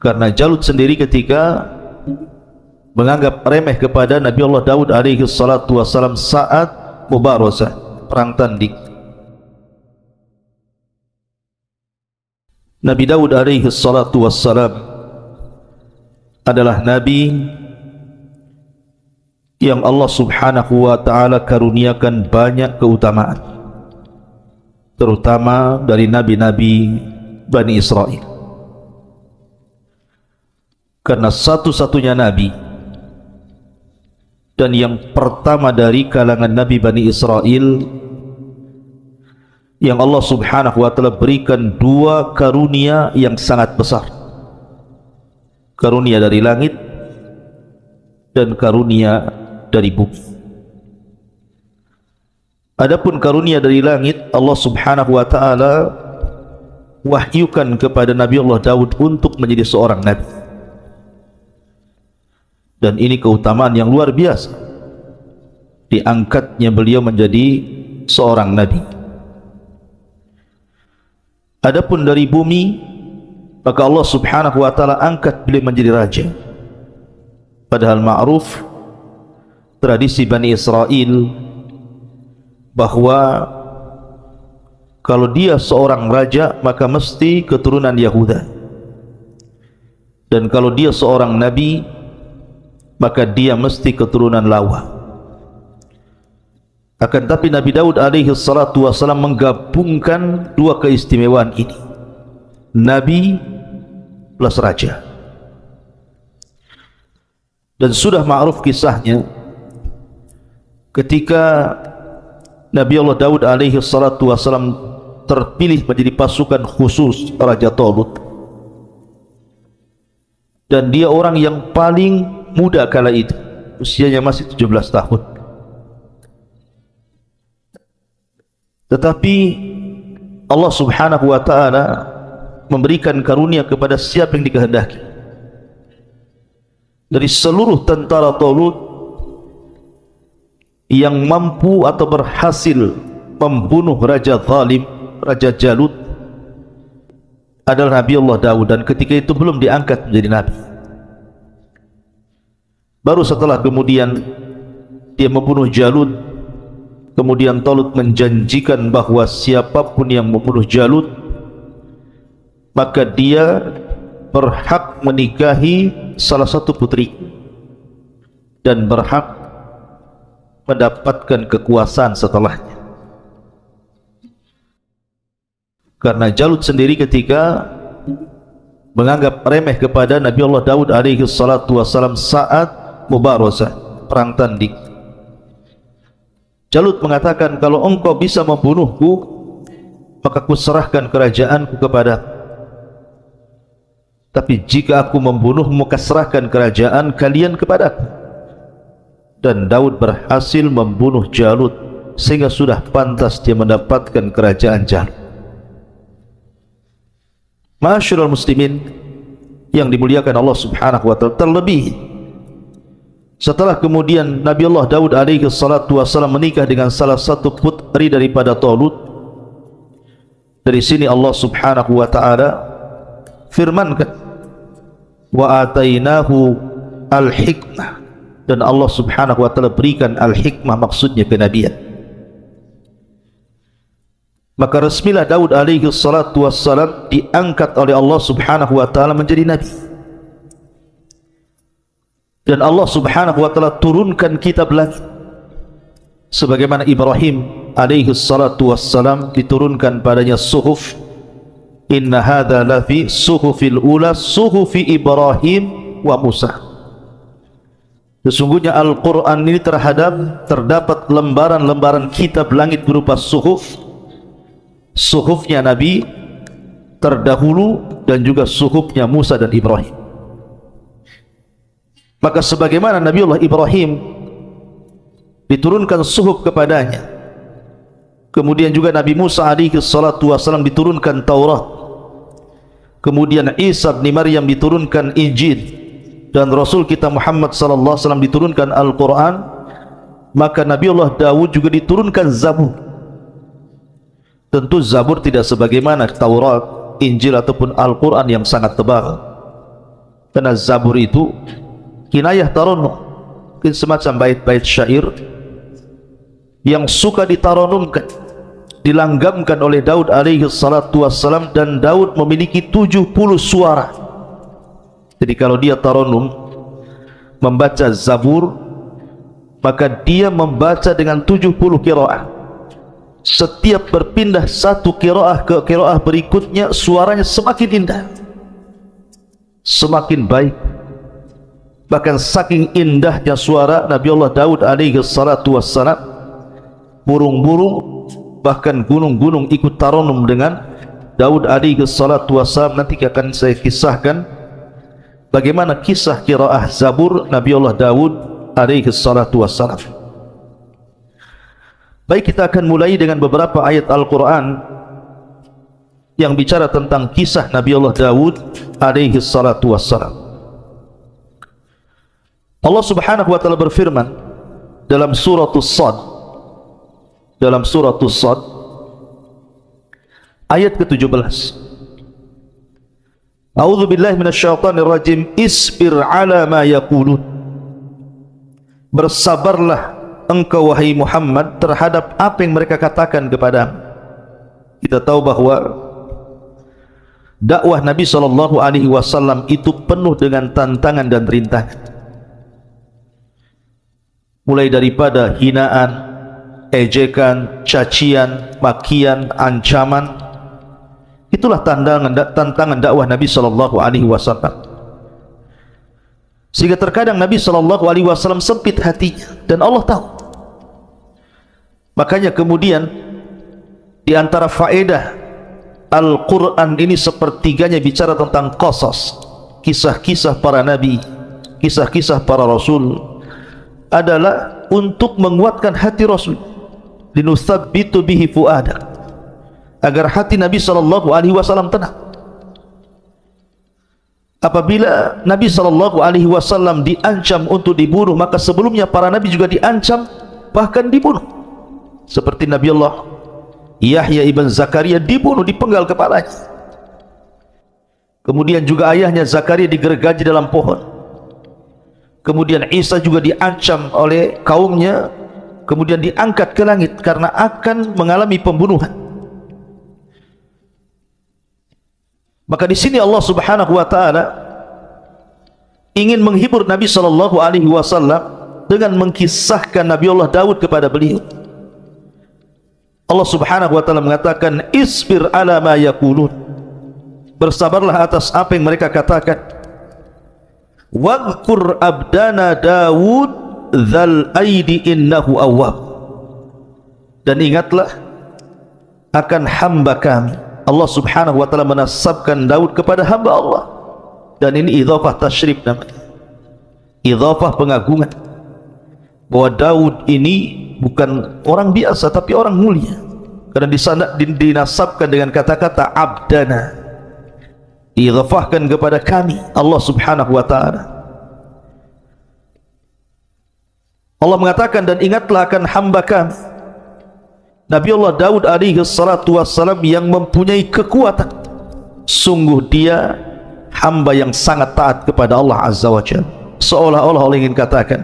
Karena Jalut sendiri ketika menganggap remeh kepada Nabi Allah Daud alaihi salatu wassalam saat mubarazah, perang tanding. Nabi Daud alaihi salatu wassalam adalah Nabi yang Allah subhanahu wa ta'ala karuniakan banyak keutamaan, terutama dari Nabi-Nabi Bani Israel. Karena satu-satunya Nabi dan yang pertama dari kalangan Nabi Bani Israel yang Allah subhanahu wa ta'ala berikan dua karunia yang sangat besar, karunia dari langit dan karunia dari bumi. Adapun karunia dari langit, Allah subhanahu wa ta'ala wahyukan kepada Nabi Allah Daud untuk menjadi seorang Nabi. Dan ini keutamaan yang luar biasa, diangkatnya beliau menjadi seorang Nabi. Adapun dari bumi, maka Allah subhanahu wa ta'ala angkat beliau menjadi raja. Padahal ma'ruf tradisi Bani Israel bahwa kalau dia seorang raja maka mesti keturunan Yahuda, dan kalau dia seorang nabi maka dia mesti keturunan Lawa. Akan tapi Nabi Daud alaihi salatu wassalam menggabungkan dua keistimewaan ini, nabi plus raja. Dan sudah ma'ruf kisahnya ketika Nabi Allah Daud alaihi salatu wassalam terpilih menjadi pasukan khusus Raja Talut, dan dia orang yang paling muda kala itu, usianya masih 17 tahun. Tetapi Allah subhanahu wa ta'ala memberikan karunia kepada siapa yang dikehendaki. Dari seluruh tentara Talut yang mampu atau berhasil membunuh Raja Zalim, Raja Jalut, adalah Nabi Allah Daud, dan ketika itu belum diangkat menjadi Nabi. Baru setelah kemudian dia membunuh Jalut, kemudian Talut menjanjikan bahwa siapapun yang membunuh Jalut maka dia berhak menikahi salah satu putri dan berhak mendapatkan kekuasaan setelahnya. Karena Jalut sendiri ketika menganggap remeh kepada Nabi Allah Daud alaihi salatu wassalam saat mubarazah, perang tanding, Jalut mengatakan, kalau engkau bisa membunuhku maka ku serahkan kerajaanku kepada, tapi jika aku membunuhmu maka serahkan kerajaan kalian kepadaku. Dan Daud berhasil membunuh Jalut sehingga sudah pantas dia mendapatkan kerajaan Jalut. Ma'asyiral muslimin yang dimuliakan Allah subhanahu wa ta'ala, terlebih setelah kemudian Nabi Allah Daud alaihi salatu wassalam menikah dengan salah satu putri daripada Talut, dari sini Allah subhanahu wa ta'ala firmankan, wa atainahu al-hikmah, dan Allah subhanahu wa ta'ala berikan al-hikmah, maksudnya kenabian. Maka resmilah Daud alaihi salatu wassalam diangkat oleh Allah subhanahu wa ta'ala menjadi nabi. Dan Allah subhanahu wa ta'ala turunkan kitab langit, sebagaimana Ibrahim alaihi salatu wassalam diturunkan padanya suhuf, inna hadha lafi suhufil ula suhufi Ibrahim wa Musa. Sesungguhnya Al-Quran ini terdapat lembaran-lembaran kitab langit berupa suhuf, suhufnya Nabi terdahulu dan juga suhufnya Musa dan Ibrahim. Maka sebagaimana Nabiullah Ibrahim diturunkan suhuf kepadanya, kemudian juga Nabi Musa alaihi salatu wasallam diturunkan Taurat, kemudian Isa bin Maryam diturunkan Injil, dan Rasul kita Muhammad sallallahu alaihi wasallam diturunkan Al-Quran, maka Nabiullah Daud juga diturunkan Zabur. Tentu Zabur tidak sebagaimana Taurat, Injil ataupun Al-Quran yang sangat tebal, karena Zabur itu kinayah taranum, mungkin semacam bait-bait syair yang suka ditaranumkan, dilanggamkan oleh Daud alaihi salatu wassalam. Dan Daud memiliki 70 suara. Jadi kalau dia taranum membaca Zabur, maka dia membaca dengan 70 qiraah. Setiap berpindah satu qiraah ke qiraah berikutnya, suaranya semakin indah, semakin baik. Bahkan saking indahnya suara Nabiullah Daud alaihi salatu wassalam, burung-burung bahkan gunung-gunung ikut taranum dengan Daud alaihi salatu wassalam. Nanti akan saya kisahkan bagaimana kisah qiraah Zabur Nabiullah Daud alaihi salatu wassalam. Baik, kita akan mulai dengan beberapa ayat Al-Quran yang bicara tentang kisah Nabiullah Daud alaihi salatu wassalam. Allah subhanahu wa ta'ala berfirman dalam suratul Sad, dalam suratul Sad ayat ke-17, A'udzu billahi minasyaitonir rajim, isbir ala ma yaqulun, bersabarlah engkau wahai Muhammad terhadap apa yang mereka katakan kepadamu. Kita tahu bahwa dakwah Nabi SAW itu penuh dengan tantangan dan rintangan, mulai daripada hinaan, ejekan, cacian, makian, ancaman. Itulah tantangan dakwah Nabi SAW. Sehingga terkadang Nabi SAW sempit hatinya, dan Allah tahu. Makanya kemudian di antara faedah Al-Quran ini sepertiganya bicara tentang qasas, kisah-kisah para nabi, kisah-kisah para rasul, adalah untuk menguatkan hati Rasul, linusabbitu bihi fuadak, agar hati Nabi SAW tenang. Apabila Nabi SAW diancam untuk dibunuh, maka sebelumnya para nabi juga diancam, bahkan dibunuh. Seperti Nabi Allah Yahya ibn Zakaria dibunuh, dipenggal kepalanya. Kemudian juga ayahnya Zakaria digergaji dalam pohon. Kemudian Isa juga diancam oleh kaumnya, kemudian diangkat ke langit karena akan mengalami pembunuhan. Maka di sini Allah Subhanahu wa taala ingin menghibur Nabi sallallahu alaihi wasallam dengan mengkisahkan Nabi Allah Daud kepada beliau. Allah Subhanahu wa taala mengatakan, isbir ala ma yaqulun, bersabarlah atas apa yang mereka katakan. Wadhkur abdana Daud dzal aidi innahu awwab, dan ingatlah akan hamba kami. Allah Subhanahu wa taala menasabkan Daud kepada hamba Allah, dan ini idhafah tasyrif namanya, idhafah pengagungan, bahwa Daud ini bukan orang biasa tapi orang mulia, karena dinasabkan dengan kata-kata abdana, idhafahkan kepada kami Allah Subhanahu wa taala. Allah mengatakan, dan ingatlah akan hamba kami Nabi Allah Daud alaihi salatu wassalam yang mempunyai kekuatan. Sungguh dia hamba yang sangat taat kepada Allah Azza wa Jalla. Seolah-olah Allah ingin katakan,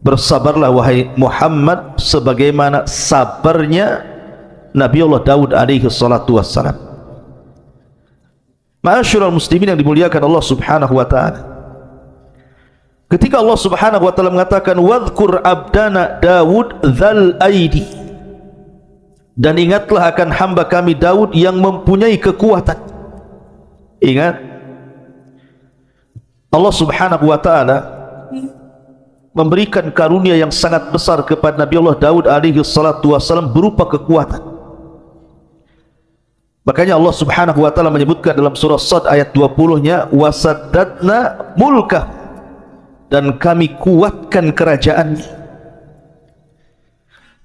bersabarlah wahai Muhammad sebagaimana sabarnya Nabi Allah Daud alaihi salatu wassalam. Ma'asyiral muslimin yang dimuliakan Allah Subhanahu wa taala, ketika Allah Subhanahu wa taala mengatakan wadhkur abdana Daud dzal aidi, dan ingatlah akan hamba kami Daud yang mempunyai kekuatan. Ingat, Allah Subhanahu wa taala memberikan karunia yang sangat besar kepada Nabi Allah Daud alaihi salatu wassalam berupa kekuatan. Makanya Allah Subhanahu wa taala menyebutkan dalam surah Sad ayat 20-nya, wasaddadna mulkah, dan kami kuatkan kerajaannya.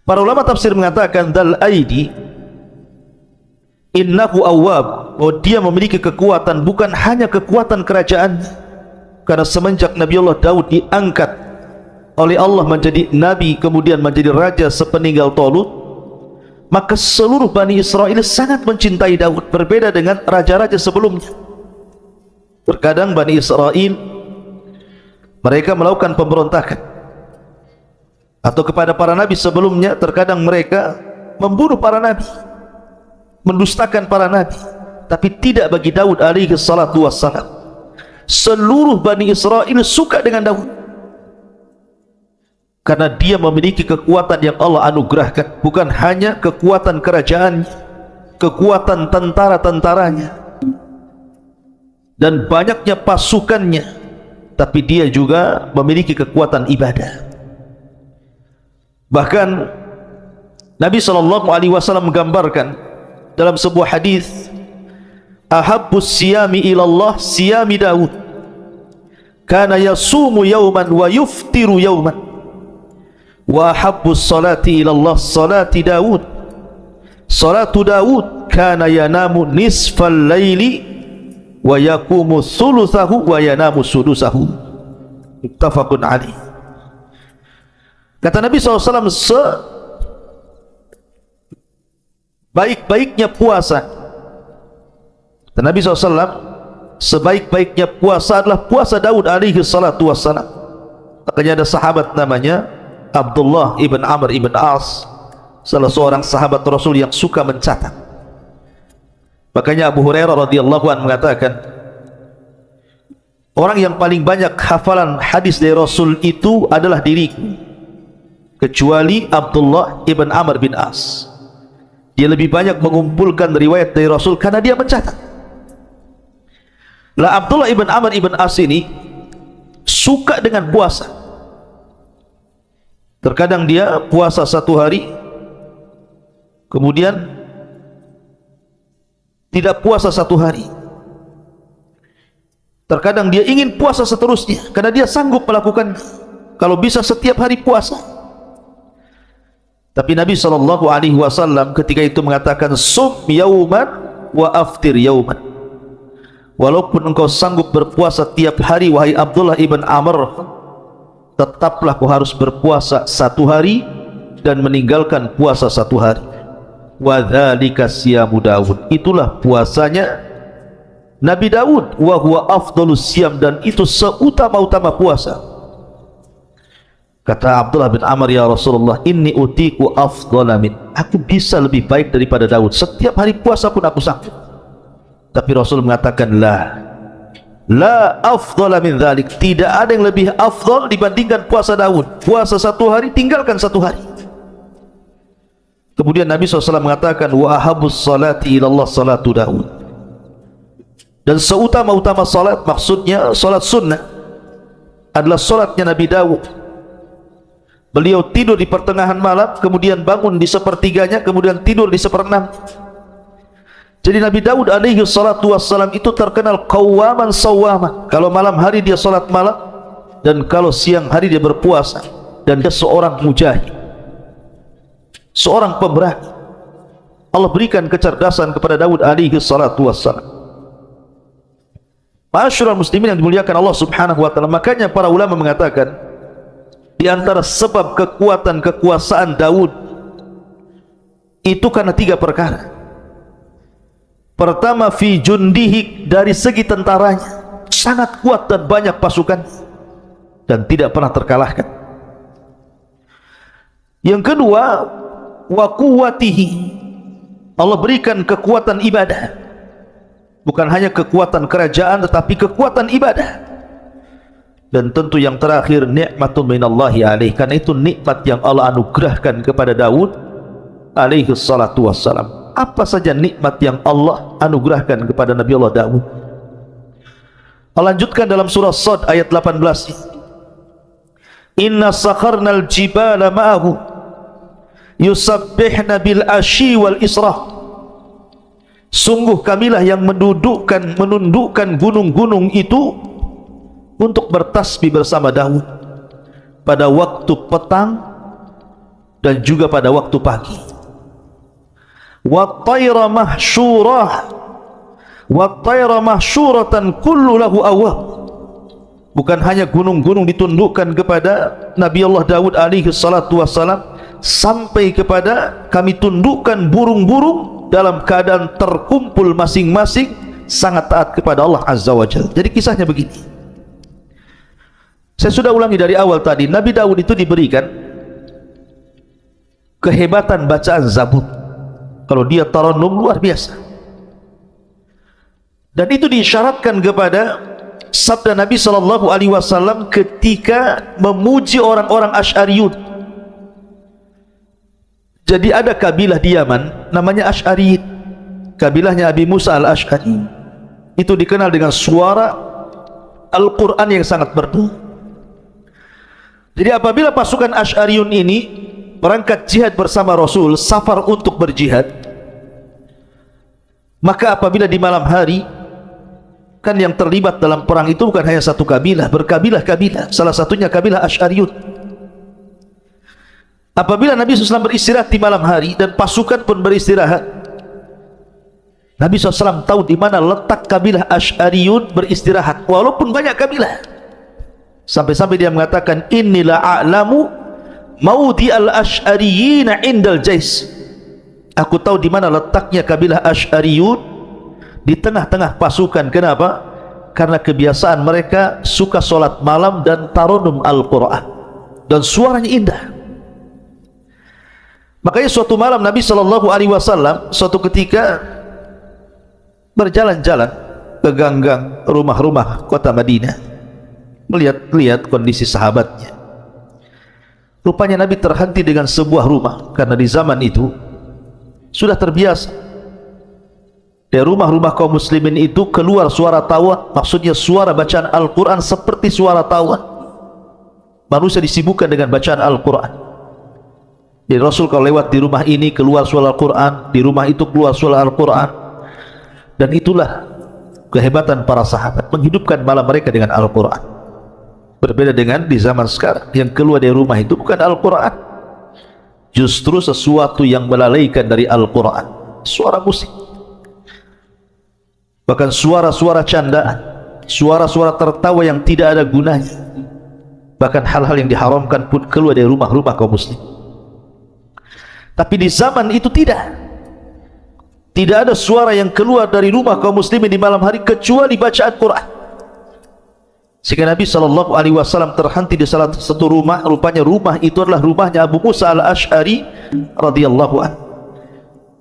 Para ulama tafsir mengatakan dal aidi innahu awwab, bahwa dia memiliki kekuatan, bukan hanya kekuatan kerajaan, karena semenjak Nabi Allah Daud diangkat oleh Allah menjadi nabi, kemudian menjadi raja sepeninggal Talut, maka seluruh Bani Israel sangat mencintai Daud, berbeda dengan raja-raja sebelumnya. Terkadang Bani Israel mereka melakukan pemberontakan, atau kepada para nabi sebelumnya, terkadang mereka membunuh para nabi, mendustakan para nabi. Tapi tidak bagi Daud alaihi salatu wassalam. Seluruh Bani Israel suka dengan Daud, karena dia memiliki kekuatan yang Allah anugerahkan, bukan hanya kekuatan kerajaan, kekuatan tentara-tentaranya dan banyaknya pasukannya, tapi dia juga memiliki kekuatan ibadah. Bahkan Nabi SAW menggambarkan dalam sebuah hadis, ahabbus siyami ilallah siyami Daud, kana yasumu yawman wa yuftiru yawman, wa ahabbus salati ilallah salati Daud, salatu Daud kana yanamu nisfal laili wa yakumu thuluthahu wa yanamu sudusahu. Muttafaqun alaih. Kata Nabi SAW, sebaik-baiknya puasa, kata Nabi SAW, sebaik-baiknya puasa adalah puasa Daud alaihi salatu wassalam. Makanya ada sahabat namanya Abdullah ibn Amr ibn As, salah seorang sahabat Rasul yang suka mencatat. Makanya Abu Hurairah radhiyallahu anhu mengatakan, orang yang paling banyak hafalan hadis dari Rasul itu adalah diriku, kecuali Abdullah ibn Amr bin As. Dia lebih banyak mengumpulkan riwayat dari Rasul karena dia mencatat. Lah Abdullah ibn Amr ibn As ini suka dengan puasa. Terkadang dia puasa satu hari, kemudian tidak puasa satu hari. Terkadang dia ingin puasa seterusnya, karena dia sanggup melakukan, kalau bisa setiap hari puasa. Tapi Nabi SAW ketika itu mengatakan, sum yauman wa aftir yauman. Walaupun engkau sanggup berpuasa tiap hari, wahai Abdullah ibn Amr, tetaplah kau harus berpuasa satu hari dan meninggalkan puasa satu hari. Wa dzalika siyamu Daud, itulah puasanya Nabi Daud. Wa huwa afdhalus siyam, dan itu seutama-utama puasa. Kata Abdullah bin Amr, ya Rasulullah, inni utiku afdhala min, aku bisa lebih baik daripada Daud, setiap hari puasa pun aku sanggup. Tapi Rasul mengatakan, la afdhala min dzalik, tidak ada yang lebih afdal dibandingkan puasa Daud. Puasa satu hari, tinggalkan satu hari. Kemudian Nabi SAW mengatakan, wa ahabbus salati ilallah salatu Daud, dan seutama-utama salat, maksudnya salat sunnah, adalah salatnya Nabi Daud. Beliau tidur di pertengahan malam, kemudian bangun di sepertiganya, kemudian tidur di seperenam. Jadi Nabi Daud alaihi salatu wassalam itu terkenal qawwaman sawwaman. Kalau malam hari dia salat malam, dan kalau siang hari dia berpuasa. Dan dia seorang mujahid, seorang pemberani. Allah berikan kecerdasan kepada Daud alaihi salatu wassalam. Ma'asyiral muslimin yang dimuliakan Allah Subhanahu wa taala. Makanya para ulama mengatakan, di antara sebab kekuatan kekuasaan Daud itu karena tiga perkara. Pertama, fi jundihi, dari segi tentaranya sangat kuat dan banyak pasukan dan tidak pernah terkalahkan. Yang kedua, wa quwwatihi, Allah berikan kekuatan ibadah, bukan hanya kekuatan kerajaan tetapi kekuatan ibadah. Dan tentu yang terakhir, nikmatun minallahi alaih, karena itu nikmat yang Allah anugerahkan kepada Daud alaihi salatu wassalam. Apa saja nikmat yang Allah anugerahkan kepada Nabi Allah Daud? Allah lanjutkan dalam surah Sad ayat 18, inna sakharnal jibala ma'ahu yusabbihna bil ashi wal israh Sungguh kamilah yang menundukkan gunung-gunung itu untuk bertasbih bersama Daud pada waktu petang dan juga pada waktu pagi. Wa tayra mahsyurah wa tayra mahsyuratan kullu lahu awwab. Bukan hanya gunung-gunung ditundukkan kepada Nabi Allah Daud alaihi salatu wassalam, sampai kepada kami tundukkan burung-burung dalam keadaan terkumpul masing-masing sangat taat kepada Allah Azza wa Jalla. Jadi kisahnya begini. Saya sudah ulangi dari awal tadi, Nabi Daud itu diberikan kehebatan bacaan Zabur. Kalau dia tarannum luar biasa. Dan itu diisyaratkan kepada sabda Nabi sallallahu alaihi wasallam ketika memuji orang-orang Asy'ariyun. Jadi ada kabilah di Yaman namanya Asy'ari. Kabilahnya Abi Musa al-Asy'ari. Itu dikenal dengan suara Al-Quran yang sangat merdu. Jadi apabila pasukan Asy'ariyun ini berangkat jihad bersama Rasul, safar untuk berjihad, maka apabila di malam hari, kan yang terlibat dalam perang itu bukan hanya satu kabilah, berkabilah-kabilah, salah satunya kabilah Asy'ariyun. Apabila Nabi SAW beristirahat di malam hari dan pasukan pun beristirahat, Nabi SAW tahu di mana letak kabilah Asy'ariyun beristirahat, walaupun banyak kabilah. Sampai-sampai dia mengatakan, inilah a'lamu maudi al-Asy'ariyina indal jais. Aku tahu di mana letaknya kabilah Asy'ariyun di tengah-tengah pasukan. Kenapa? Karena kebiasaan mereka suka solat malam dan tarannum Al-Quran, dan suaranya indah. Makanya suatu malam Nabi SAW suatu ketika berjalan-jalan ke ganggang rumah-rumah kota Madinah, melihat kondisi sahabatnya. Rupanya Nabi terhenti dengan sebuah rumah, karena di zaman itu sudah terbiasa dari rumah-rumah kaum muslimin itu keluar suara tawa, maksudnya suara bacaan Al-Quran seperti suara tawa. Manusia disibukkan dengan bacaan Al-Quran. Jadi Rasul kalau lewat di rumah ini keluar suara Al-Quran, di rumah itu keluar suara Al-Quran. Dan itulah kehebatan para sahabat, menghidupkan malam mereka dengan Al-Quran. Berbeda dengan di zaman sekarang, yang keluar dari rumah itu bukan Al-Quran, justru sesuatu yang melalaikan dari Al-Quran, suara musik, bahkan suara-suara candaan, suara-suara tertawa yang tidak ada gunanya. Bahkan hal-hal yang diharamkan pun keluar dari rumah-rumah kaum muslim. Tapi di zaman itu tidak ada suara yang keluar dari rumah kaum muslimin di malam hari kecuali bacaan Quran. Sehingga Nabi SAW terhenti di salah satu rumah. Rupanya rumah itu adalah rumahnya Abu Musa al-Asy'ari radhiyallahu anhu.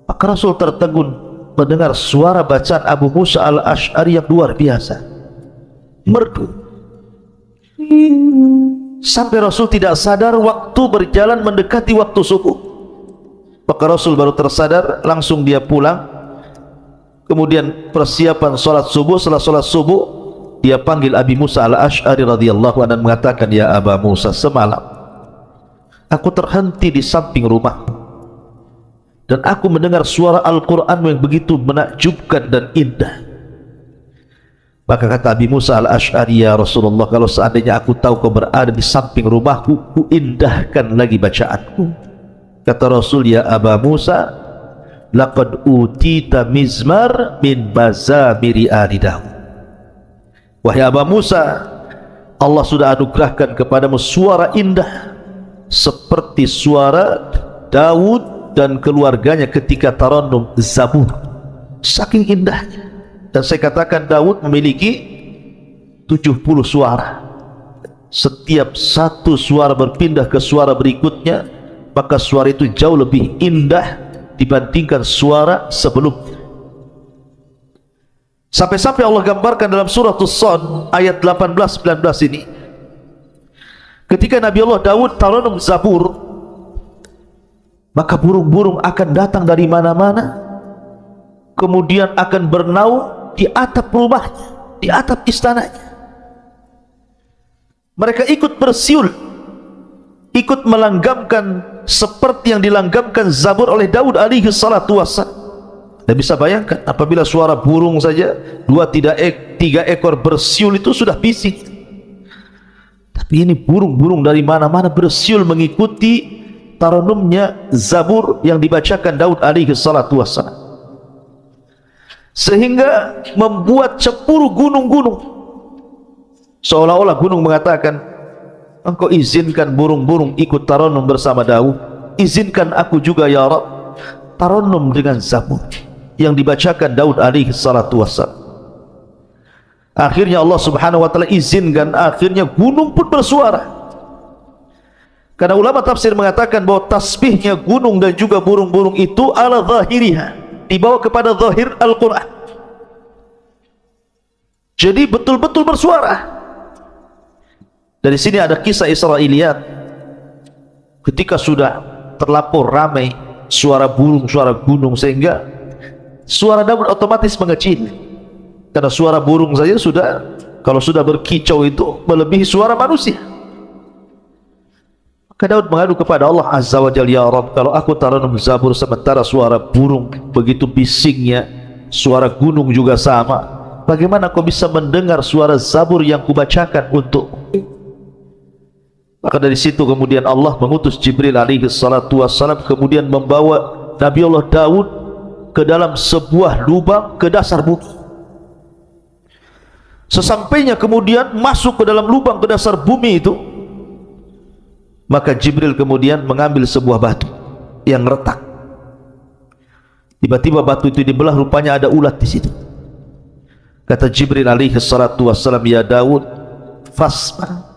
Maka Rasul tertegun mendengar suara bacaan Abu Musa al-Asy'ari yang luar biasa, merdu, sampai Rasul tidak sadar waktu berjalan mendekati waktu subuh. Maka Rasul baru tersadar, langsung dia pulang. Kemudian persiapan sholat subuh. Setelah sholat subuh, dia panggil Abi Musa al-Asy'ari radhiyallahu anhu dan mengatakan, ya Aba Musa, semalam aku terhenti di samping rumah dan aku mendengar suara Al-Quran yang begitu menakjubkan dan indah. Maka kata Abi Musa al-Asy'ari, ya Rasulullah, kalau seandainya aku tahu kau berada di samping rumahku, ku indahkan lagi bacaanku. Kata Rasul, ya Aba Musa, laqad utita mizmar min bazamiri ali Daud. Wahai Aba Musa, Allah sudah anugerahkan kepadamu suara indah seperti suara Daud dan keluarganya ketika tarannum Zabur. Saking indahnya. Dan saya katakan Daud memiliki 70 suara. Setiap satu suara berpindah ke suara berikutnya, maka suara itu jauh lebih indah dibandingkan suara sebelumnya. Sampai-sampai Allah gambarkan dalam surah As-Sad ayat 18-19 ini, ketika Nabi Allah Daud tarannum Zabur, maka burung-burung akan datang dari mana-mana, kemudian akan bernaung di atap rumahnya, di atap istananya. Mereka ikut bersiul, ikut melanggamkan seperti yang dilanggamkan Zabur oleh Daud alaihi salatu wassalam. Anda bisa bayangkan apabila suara burung saja 2-3 ekor bersiul itu sudah bising. Tapi ini burung-burung dari mana-mana bersiul mengikuti taranumnya Zabur yang dibacakan Daud alaihi salatu wassalam, sehingga membuat cemburu gunung-gunung. Seolah-olah gunung mengatakan, engkau izinkan burung-burung ikut taranum bersama Daud, izinkan aku juga ya Rabb taranum dengan Zabur yang dibacakan Daud alaihi salatu wassalam. Akhirnya Allah subhanahu wa ta'ala izinkan, akhirnya gunung pun bersuara. Karena ulama tafsir mengatakan bahwa tasbihnya gunung dan juga burung-burung itu ala zahiriha, dibawa kepada zahir Al-Quran. Jadi betul-betul bersuara. Dari sini ada kisah Israiliyat, ketika sudah terlapor ramai suara burung, suara gunung, sehingga suara Daud otomatis mengecil. Karena suara burung saja sudah, kalau sudah berkicau itu melebihi suara manusia. Maka Daud mengadu kepada Allah Azza wa Jalla, ya Rabb, kalau aku taranum Zabur sementara suara burung begitu bisingnya, suara gunung juga sama, bagaimana kau bisa mendengar suara Zabur yang kubacakan untukmu? Maka dari situ kemudian Allah mengutus Jibril alaihi salatu wassalam, kemudian membawa Nabi Allah Daud ke dalam sebuah lubang ke dasar bumi. Sesampainya kemudian masuk ke dalam lubang ke dasar bumi itu, maka Jibril kemudian mengambil sebuah batu yang retak. Tiba-tiba batu itu dibelah, rupanya ada ulat di situ. Kata Jibril alaihi salatu wassalam, ya Daud, fasma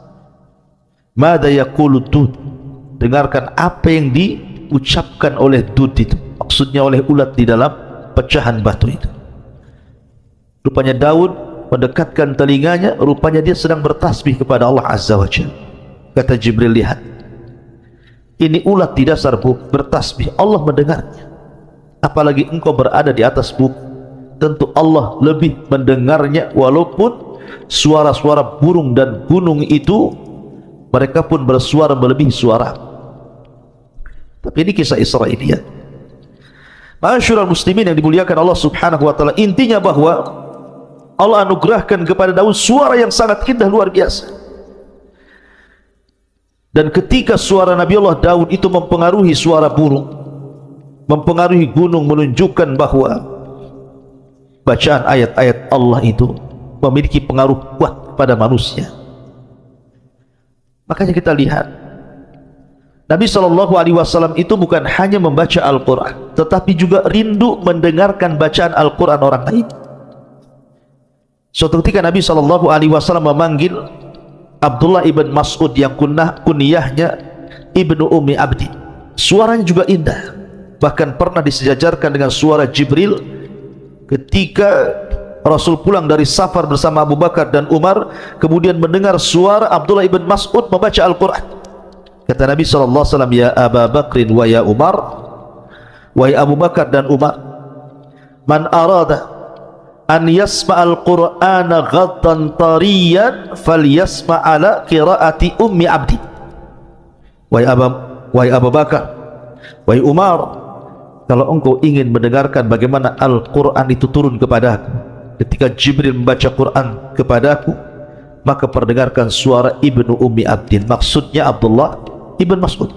mada yaqulu Dud, dengarkan apa yang diucapkan oleh Dud itu, maksudnya oleh ulat di dalam pecahan batu itu. Rupanya Daud mendekatkan telinganya, rupanya dia sedang bertasbih kepada Allah Azza wa Jalla. Kata Jibril, lihat, ini ulat di dasar bumi bertasbih, Allah mendengarnya. Apalagi engkau berada di atas bumi, tentu Allah lebih mendengarnya. Walaupun suara-suara burung dan gunung itu mereka pun bersuara melebihi suara. Tapi ini kisah Israiliyat. Ma'asyiral muslimin yang dimuliakan Allah subhanahu wa ta'ala, intinya bahwa Allah anugerahkan kepada Daud suara yang sangat indah, luar biasa. Dan ketika suara Nabi Allah Daud itu mempengaruhi suara burung, mempengaruhi gunung, menunjukkan bahwa bacaan ayat-ayat Allah itu memiliki pengaruh kuat pada manusia. Makanya kita lihat Nabi SAW itu bukan hanya membaca Al-Quran, tetapi juga rindu mendengarkan bacaan Al-Quran orang lain. Suatu ketika Nabi SAW memanggil Abdullah ibn Mas'ud yang kunyahnya Ibnu Ummi Abdi. Suaranya juga indah, bahkan pernah disejajarkan dengan suara Jibril ketika Rasul pulang dari safar bersama Abu Bakar dan Umar, kemudian mendengar suara Abdullah ibn Mas'ud membaca Al-Quran. Kata Nabi SAW, ya Aba Bakrin wa ya Umar, wahai Abu Bakar dan Umar, man arada an yasma'al Qur'ana ghaddan tariyan falyasma'ala qiraati Ummi Abdi. Wahai Abu Bakar, wahai Umar, kalau engkau ingin mendengarkan bagaimana Al-Quran itu turun kepadaku, ketika Jibril membaca Quran kepadaku, maka perdengarkan suara Ibnu Ummi Abdin, maksudnya Abdullah ibn Mas'ud.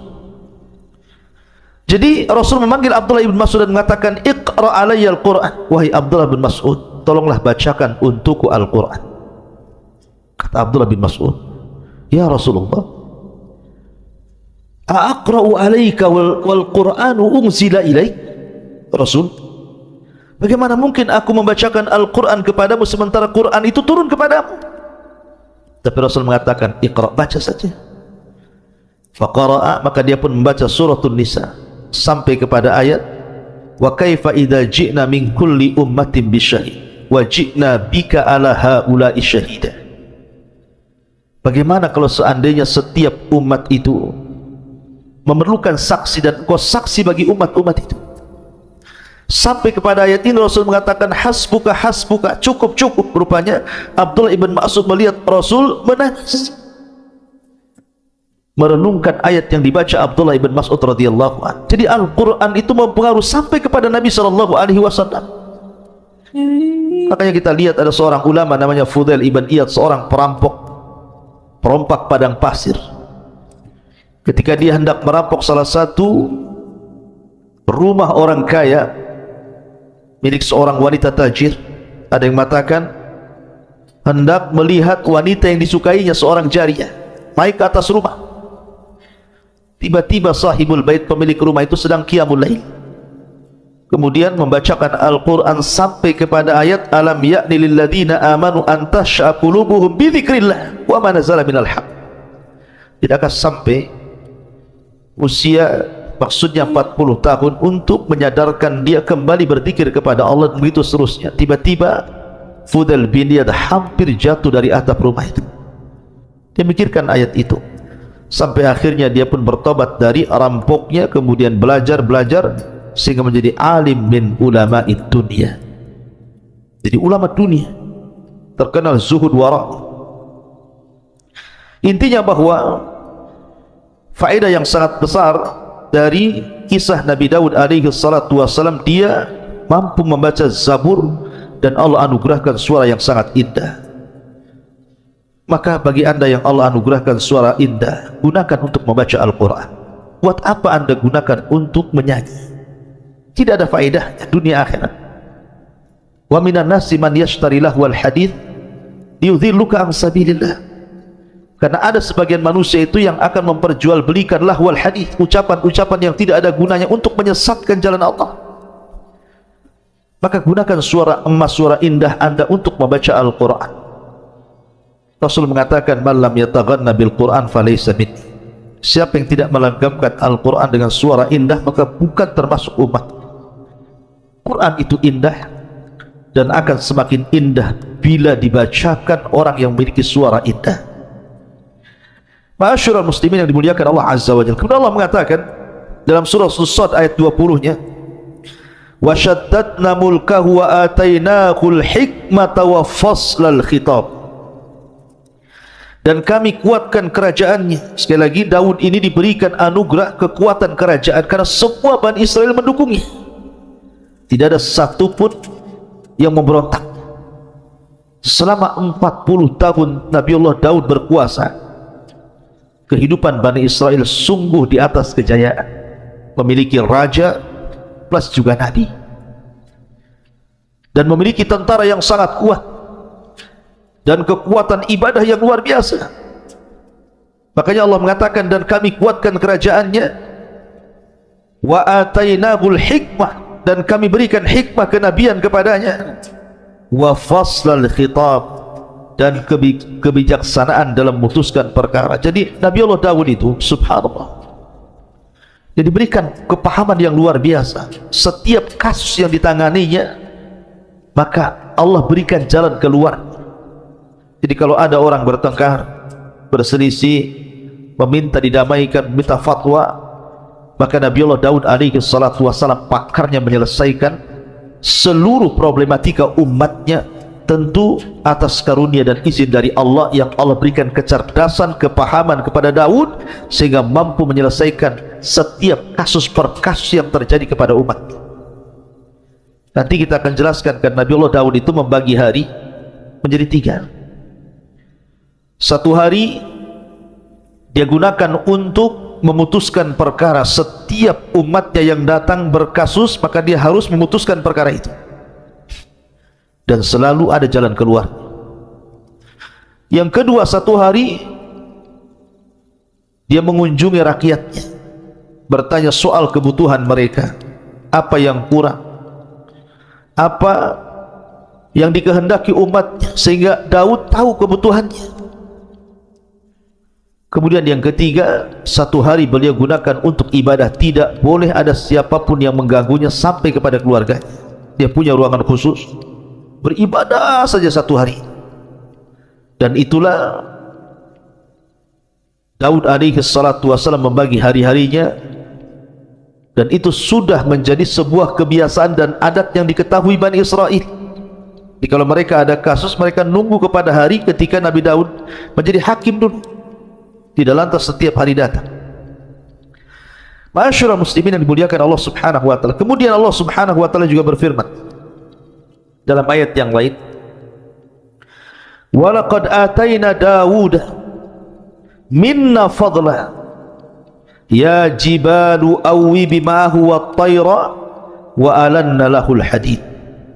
Jadi Rasul memanggil Abdullah ibn Mas'ud dan mengatakan, iqra alayya al-Quran, wahai Abdullah bin Mas'ud, tolonglah bacakan untukku Al-Quran. Kata Abdullah bin Mas'ud, ya Rasulullah, aqra'u alayka wal Qur'anu unzila ilaik. Rasul, bagaimana mungkin aku membacakan Al-Quran kepadamu sementara Quran itu turun kepadamu? Tapi Rasul mengatakan, iqra, baca saja. Faqara'a, maka dia pun membaca suratul Nisa sampai kepada ayat wa kaifa idza ji'na min kulli ummatin bisyahid wa ji'na bika ala haula'i syahida. Bagaimana kalau seandainya setiap umat itu memerlukan saksi dan engkau saksi bagi umat-umat itu? Sampai kepada ayat ini Rasul mengatakan hasbuka hasbuka, cukup cukup. Rupanya Abdullah ibn Mas'ud melihat Rasul menangis. merenungkan ayat yang dibaca Abdullah ibn Mas'ud radhiyallahu anhu. Jadi Al-Quran itu mempengaruhi sampai kepada Nabi sallallahu alaihi wasallam. Makanya kita lihat ada seorang ulama namanya Fudail ibn Iyad, seorang perompak padang pasir. Ketika dia hendak merampok salah satu rumah orang kaya milik seorang wanita tajir, ada yang mengatakan hendak melihat wanita yang disukainya seorang jariyah naik ke atas rumah. Tiba-tiba sahibul bait, pemilik rumah itu sedang qiyamul lail, kemudian membacakan Al-Quran sampai kepada ayat alam ya'ni lilladzina amanu an tash'a qulubuhum bi dzikrillah wa ma nazala minal haq. Tidakkah sampai usia, maksudnya 40 tahun, untuk menyadarkan dia kembali berzikir kepada Allah, dan begitu seterusnya. Tiba-tiba Fudail bin Iyad hampir jatuh dari atap rumah itu. Dia mikirkan ayat itu sampai akhirnya dia pun bertobat dari rampoknya, kemudian belajar sehingga menjadi alim min ulama'id dunia. Jadi ulama dunia terkenal zuhud wara. Intinya bahwa faedah yang sangat besar dari kisah Nabi Daud alaihi salatu wassalam, dia mampu membaca Zabur dan Allah anugerahkan suara yang sangat indah. Maka bagi anda yang Allah anugerahkan suara indah, gunakan untuk membaca Al-Quran. Buat apa anda gunakan untuk menyanyi? Tidak ada faedahnya dunia akhirat. Wa minan nasi man yashtari lahwal hadith liyudhilluka an sabilillah. Karena ada sebagian manusia itu yang akan memperjualbelikan lahwal hadith, ucapan-ucapan yang tidak ada gunanya untuk menyesatkan jalan Allah. Maka gunakan suara emas, suara indah anda untuk membaca Al-Quran. Rasul mengatakan man lam yataghanna bil Quran falaysa minni. Siapa yang tidak melanggengkan Al-Quran dengan suara indah, maka bukan termasuk umat. Quran itu indah dan akan semakin indah bila dibacakan orang yang memiliki suara indah. Ma'asyiral muslimin yang dimuliakan Allah Azza wa Jalla, kemudian Allah mengatakan dalam surah As-Sadd ayat 20-nya, wa shaddadna mulkahu wa atainahul hikmata wa faslal khitab. Dan kami kuatkan kerajaannya. Sekali lagi, Daud ini diberikan anugerah kekuatan kerajaan karena semua Bani Israel mendukungnya. Tidak ada satu pun yang memberontak. Selama 40 tahun Nabiullah Daud berkuasa, kehidupan Bani Israel sungguh di atas kejayaan, memiliki raja plus juga nabi, dan memiliki tentara yang sangat kuat dan kekuatan ibadah yang luar biasa. Makanya Allah mengatakan dan kami kuatkan kerajaannya, wa atainahul hikmah, dan kami berikan hikmah kenabian kepadanya, wa faslal khitab, dan kebijaksanaan dalam memutuskan perkara. Jadi Nabi Allah Daud itu subhanallah, dia diberikan kepahaman yang luar biasa. Setiap kasus yang ditanganinya, maka Allah berikan jalan keluar. Jadi kalau ada orang bertengkar, berselisih, meminta didamaikan, meminta fatwa, maka Nabi Allah Daud alaihi salatu wassalam pakarnya menyelesaikan seluruh problematika umatnya, tentu atas karunia dan izin dari Allah yang Allah berikan kecerdasan, kepahaman kepada Daud sehingga mampu menyelesaikan setiap kasus per kasus yang terjadi kepada umat. Nanti kita akan jelaskan kan Nabi Allah Daud itu membagi hari menjadi 3. Satu hari dia gunakan untuk memutuskan perkara. Setiap umatnya yang datang berkasus, maka dia harus memutuskan perkara itu, dan selalu ada jalan keluar. Yang kedua, satu hari dia mengunjungi rakyatnya, bertanya soal kebutuhan mereka, apa yang kurang, apa yang dikehendaki umatnya, sehingga Daud tahu kebutuhannya. Kemudian yang ketiga, satu hari beliau gunakan untuk ibadah. Tidak boleh ada siapapun yang mengganggunya sampai kepada keluarganya. Dia punya ruangan khusus, beribadah saja satu hari. Dan itulah Daud alaihi salatu wassalam membagi hari-harinya, dan itu sudah menjadi sebuah kebiasaan dan adat yang diketahui Bani Israel. Jadi kalau mereka ada kasus, mereka nunggu kepada hari ketika Nabi Daud menjadi hakim dulu. tidak lantas setiap hari datang. Ma'asyiral muslimin yang dimuliakan Allah Subhanahu wa taala. Kemudian Allah Subhanahu wa taala juga berfirman dalam ayat yang lain, "Wa laqad atayna Dawuda minna fadla ya jibalu awwibi ma'ahu wat-tayra wa alanna lahul hadid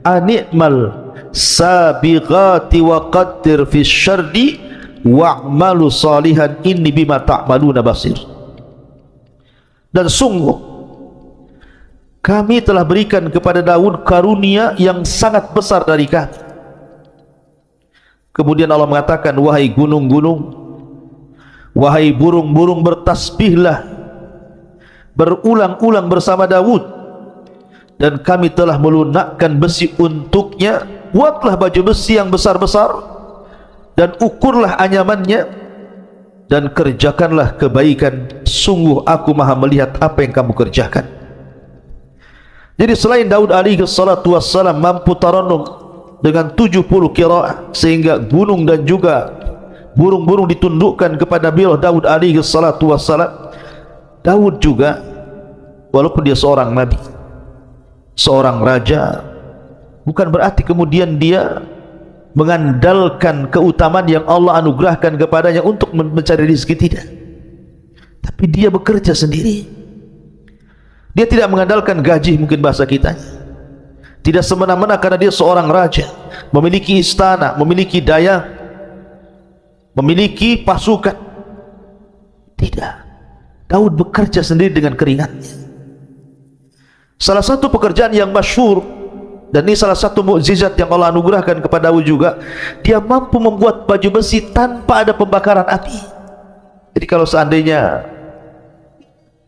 ani'mal sabighati wa qaddir fi syardi wa'malu salihan inni bima ta'maluna basir." Dan sungguh kami telah berikan kepada Daud karunia yang sangat besar dari kami. Kemudian Allah mengatakan, wahai gunung-gunung, wahai burung-burung, bertasbihlah berulang-ulang bersama Daud, dan kami telah melunakkan besi untuknya. Buatlah baju besi yang besar-besar dan ukurlah anyamannya, dan kerjakanlah kebaikan, sungguh aku maha melihat apa yang kamu kerjakan. Jadi selain Daud alaihi salatu wassalam mampu tarannum dengan 70 qiraah sehingga gunung dan juga burung-burung ditundukkan kepada Nabi Daud alaihi salatu wassalam, Daud juga walaupun dia seorang nabi, seorang raja, bukan berarti kemudian dia mengandalkan keutamaan yang Allah anugerahkan kepadanya untuk mencari rezeki, tidak. Tapi dia bekerja sendiri. Dia tidak mengandalkan gaji, mungkin bahasa kita, tidak semena-mena karena dia seorang raja, memiliki istana, memiliki daya, memiliki pasukan. Tidak. Daud bekerja sendiri dengan keringatnya. Salah satu pekerjaan yang masyhur, dan ini salah satu mukjizat yang Allah anugerahkan kepada Daud juga, dia mampu membuat baju besi tanpa ada pembakaran api. Jadi kalau seandainya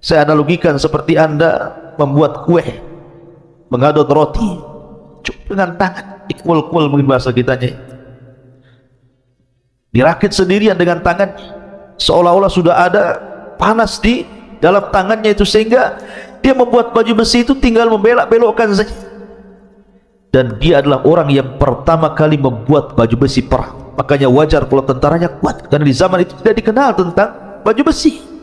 saya analogikan seperti Anda membuat kue, mengadon roti, cukup dengan tangan, ikul-kul mungkin bahasa kitanya, dirakit sendirian dengan tangannya, seolah-olah sudah ada panas di dalam tangannya itu, sehingga dia membuat baju besi itu tinggal membelok-belokkan saja. Dan dia adalah orang yang pertama kali membuat baju besi perang. Makanya wajar kalau tentaranya kuat, karena di zaman itu tidak dikenal tentang baju besi.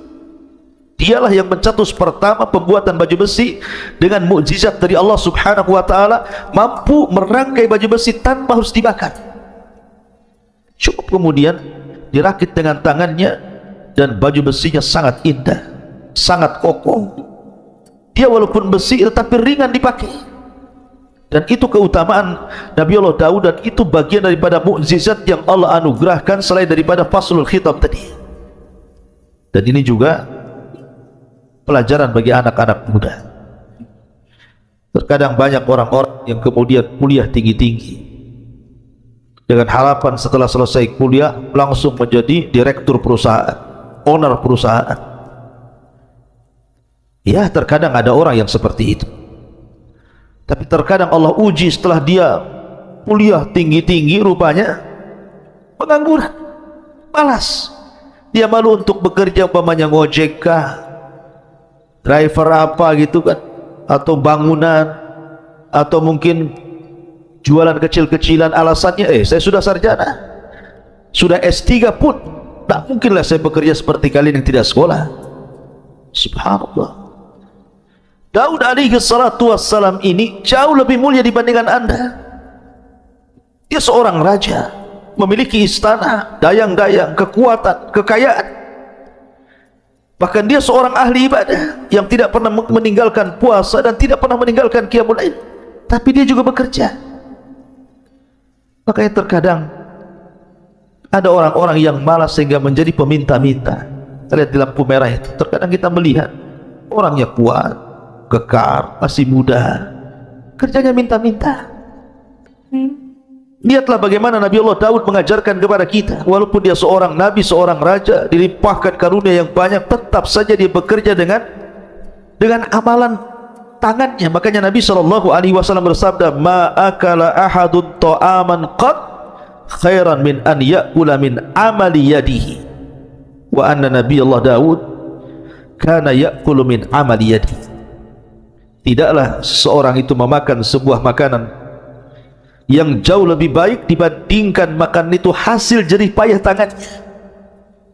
Dialah yang mencetus pertama pembuatan baju besi dengan mukjizat dari Allah Subhanahu wa taala, mampu merangkai baju besi tanpa harus dibakar. Cukup kemudian dirakit dengan tangannya, dan baju besinya sangat indah, sangat kokoh. Dia walaupun besi tetapi ringan dipakai. Dan itu keutamaan Nabi Allah Daud, dan itu bagian daripada mukjizat yang Allah anugerahkan selain daripada faslul khitab tadi. Dan ini juga pelajaran bagi anak-anak muda. Terkadang banyak orang-orang yang kemudian kuliah tinggi-tinggi dengan harapan setelah selesai kuliah langsung menjadi direktur perusahaan, owner perusahaan. Ya, terkadang ada orang yang seperti itu. Tapi terkadang Allah uji setelah dia kuliah tinggi-tinggi, rupanya pengangguran, malas. Dia malu untuk bekerja, umpamanya ngojek kah, driver apa gitu kan, atau bangunan, atau mungkin jualan kecil-kecilan. Alasannya, saya sudah sarjana, sudah S3 pun tak mungkinlah saya bekerja seperti kalian yang tidak sekolah. Subhanallah. Daud alaihi salatu wassalam ini jauh lebih mulia dibandingkan Anda. Dia seorang raja, memiliki istana, dayang-dayang, kekuatan, kekayaan. Bahkan dia seorang ahli ibadah yang tidak pernah meninggalkan puasa dan tidak pernah meninggalkan qiyamul lail. Tapi dia juga bekerja. Makanya terkadang ada orang-orang yang malas sehingga menjadi peminta-minta. Lihat di lampu merah itu, terkadang kita melihat orangnya kuat, kekar, masih muda, kerjanya minta-minta. Lihatlah bagaimana Nabi Allah Daud mengajarkan kepada kita, walaupun dia seorang nabi, seorang raja, dilimpahkan karunia yang banyak, tetap saja dia bekerja dengan amalan tangannya. Makanya Nabi SAW bersabda, ma akala ahadun ta'aman qad khairan min an ya'kula min amali yadihi, wa anna Nabi Allah Daud kana ya'kulu min amali yadihi. Tidaklah seorang itu memakan sebuah makanan yang jauh lebih baik dibandingkan makan itu hasil jerih payah tangannya.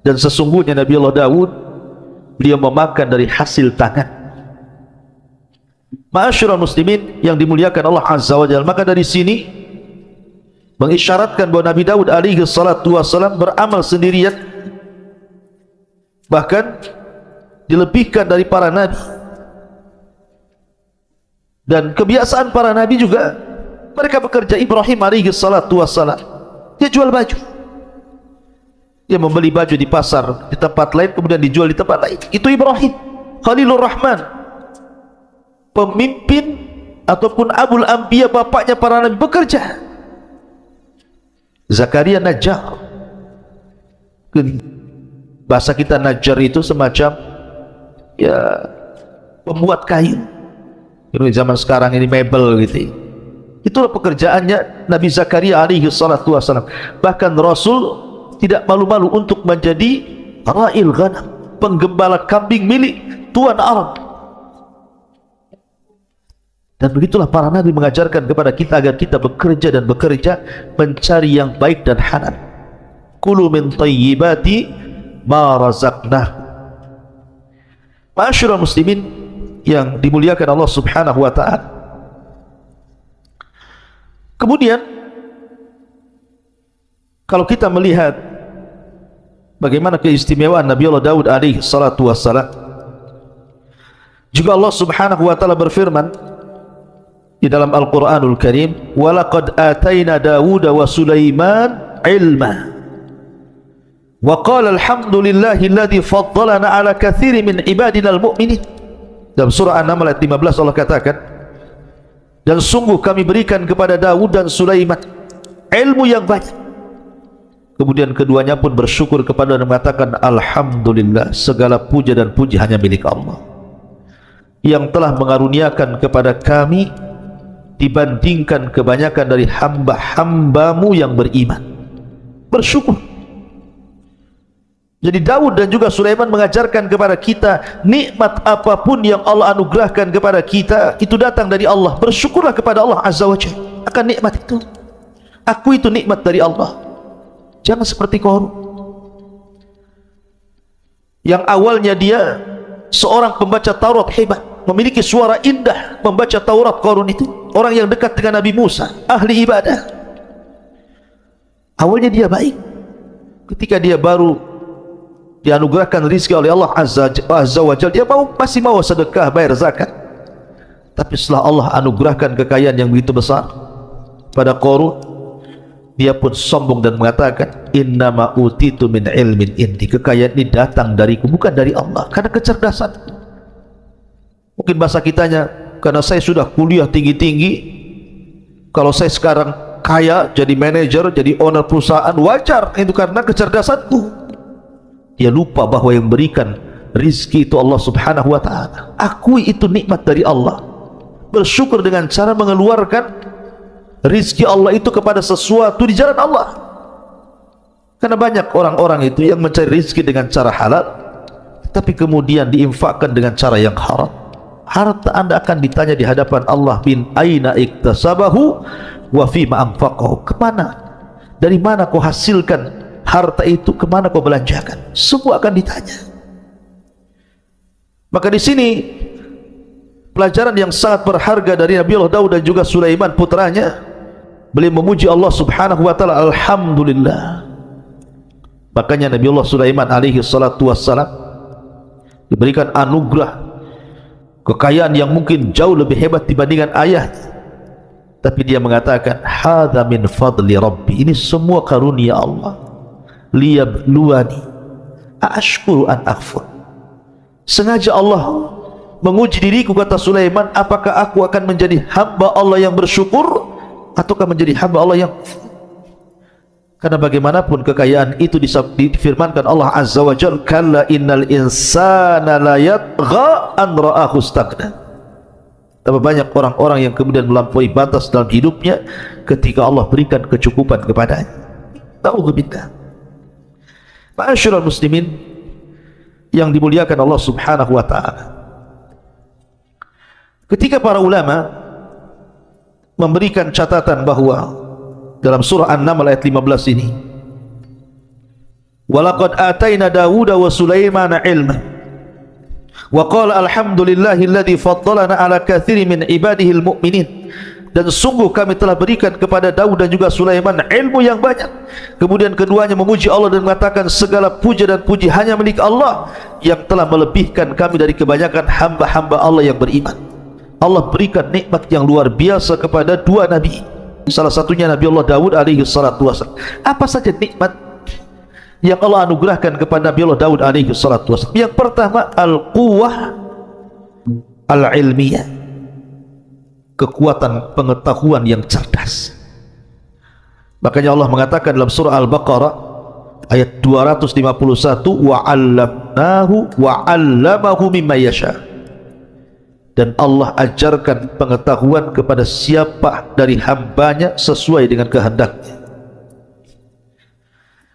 Dan sesungguhnya Nabi Allah Daud, beliau memakan dari hasil tangan. Ma'asyiral muslimin yang dimuliakan Allah Azza wa Jalla, maka dari sini mengisyaratkan bahwa Nabi Daud alaihi salatu wassalam beramal sendirian, bahkan dilebihkan dari para nabi. Dan kebiasaan para nabi juga, mereka bekerja. Ibrahim alaihi salatu wassalam, dia jual baju, dia membeli baju di pasar di tempat lain kemudian dijual di tempat lain. Itu Ibrahim Khalilur Rahman, pemimpin ataupun Abul Anbiya, bapaknya para nabi, bekerja. Zakaria Najjar, bahasa kita Najjar itu semacam ya pembuat kayu. Ini zaman sekarang ini mebel gitu. Itulah pekerjaannya Nabi Zakaria alaihi salatu wassalam. Bahkan Rasul tidak malu-malu untuk menjadi ra'il ghanam, penggembala kambing milik tuan Arab. Dan begitulah para nabi mengajarkan kepada kita agar kita bekerja dan bekerja mencari yang baik dan halal. Kulu min thayyibati ma razaqnakum. Ma'asyiral muslimin yang dimuliakan Allah Subhanahu wa taala. Kemudian kalau kita melihat bagaimana keistimewaan Nabi Allah Daud alaihi salatu wassalam, juga Allah Subhanahu wa taala berfirman di dalam Al-Qur'anul Karim, "Wa laqad atayna Dawuda wa Sulaiman ilma wa qala alhamdulillahi alladhi faddalana ala katsirin min ibadina al-mu'minin." Dalam surah An-Naml ayat 15 Allah katakan, dan sungguh kami berikan kepada Daud dan Sulaiman ilmu yang banyak. Kemudian keduanya pun bersyukur kepada dan mengatakan, alhamdulillah, segala puja dan puji hanya milik Allah yang telah mengaruniakan kepada kami dibandingkan kebanyakan dari hamba-hambamu yang beriman. Bersyukur. Jadi Daud dan juga Sulaiman mengajarkan kepada kita, nikmat apapun yang Allah anugerahkan kepada kita itu datang dari Allah. Bersyukurlah kepada Allah Azza wa Jalla akan nikmat itu. Aku itu nikmat dari Allah. Jangan seperti Qarun yang awalnya dia seorang pembaca Taurat hebat, memiliki suara indah membaca Taurat. Qarun itu orang yang dekat dengan Nabi Musa, ahli ibadah. Awalnya dia baik, ketika dia baru dianugerahkan rizki oleh Allah Azza wa Jalla, dia masih mau sedekah, bayar zakat. Tapi setelah Allah anugerahkan kekayaan yang begitu besar pada Qarun, dia pun sombong dan mengatakan, innama utitu min ilmin indi, kekayaan ini datang dariku, bukan dari Allah, karena kecerdasan. Mungkin bahasa kitanya, karena saya sudah kuliah tinggi-tinggi, kalau saya sekarang kaya, jadi manajer, jadi owner perusahaan, wajar itu karena kecerdasanku. Dia lupa bahwa yang berikan rizki itu Allah Subhanahu wa ta'ala. Akui itu nikmat dari Allah. Bersyukur dengan cara mengeluarkan rizki Allah itu kepada sesuatu di jalan Allah. Karena banyak orang-orang itu yang mencari rizki dengan cara halal, tapi kemudian diinfakkan dengan cara yang haram. Harta anda akan ditanya di hadapan Allah, bin aina iktasabahu wa fima anfaqahu, kemana, dari mana kau hasilkan harta itu, kemana kau belanjakan, semua akan ditanya. Maka di sini pelajaran yang sangat berharga dari Nabi Allah Daud dan juga Sulaiman putranya, beliau memuji Allah Subhanahu wa taala, alhamdulillah. Makanya Nabi Allah Sulaiman alaihi salatu wassalam diberikan anugerah kekayaan yang mungkin jauh lebih hebat dibandingkan ayahnya, tapi dia mengatakan, hadza min fadli rabbi, ini semua karunia Allah, liyabluwani aashkuru an akfur. Sengaja Allah menguji diriku, kata Sulaiman, apakah aku akan menjadi hamba Allah yang bersyukur ataukah menjadi hamba Allah yang kufur. Karena bagaimanapun kekayaan itu difirmankan Allah Azza wa Jalla, kalla innal insana la yatgha an ra'ahu istaghna. Tapi banyak orang-orang yang kemudian melampaui batas dalam hidupnya ketika Allah berikan kecukupan kepadanya. Ta'udzubillah. Ma'asyiral muslimin yang dimuliakan Allah Subhanahu wa ta'ala, ketika para ulama memberikan catatan bahwa dalam surah An-Naml ayat 15 ini walaqad atayna Dawuda wa Sulaimana ilma wa qala alhamdulillahilladzi faddalana ala katsirin min ibadihil mu'minin. Dan sungguh kami telah berikan kepada Daud dan juga Sulaiman ilmu yang banyak. Kemudian keduanya memuji Allah dan mengatakan segala puja dan puji hanya milik Allah yang telah melebihkan kami dari kebanyakan hamba-hamba Allah yang beriman. Allah berikan nikmat yang luar biasa kepada dua nabi, salah satunya Nabi Allah Daud alaihi salatu wasallam. Apa saja nikmat yang Allah anugerahkan kepada Nabi Allah Daud alaihi salatu wasallam? Yang pertama, al-quwwah al-ilmiyah, kekuatan pengetahuan yang cerdas. Makanya Allah mengatakan dalam surah Al-Baqarah ayat 251, wa 'allamnahu wa 'allamahu mimma yasha. Dan Allah ajarkan pengetahuan kepada siapa dari hambanya sesuai dengan kehendaknya.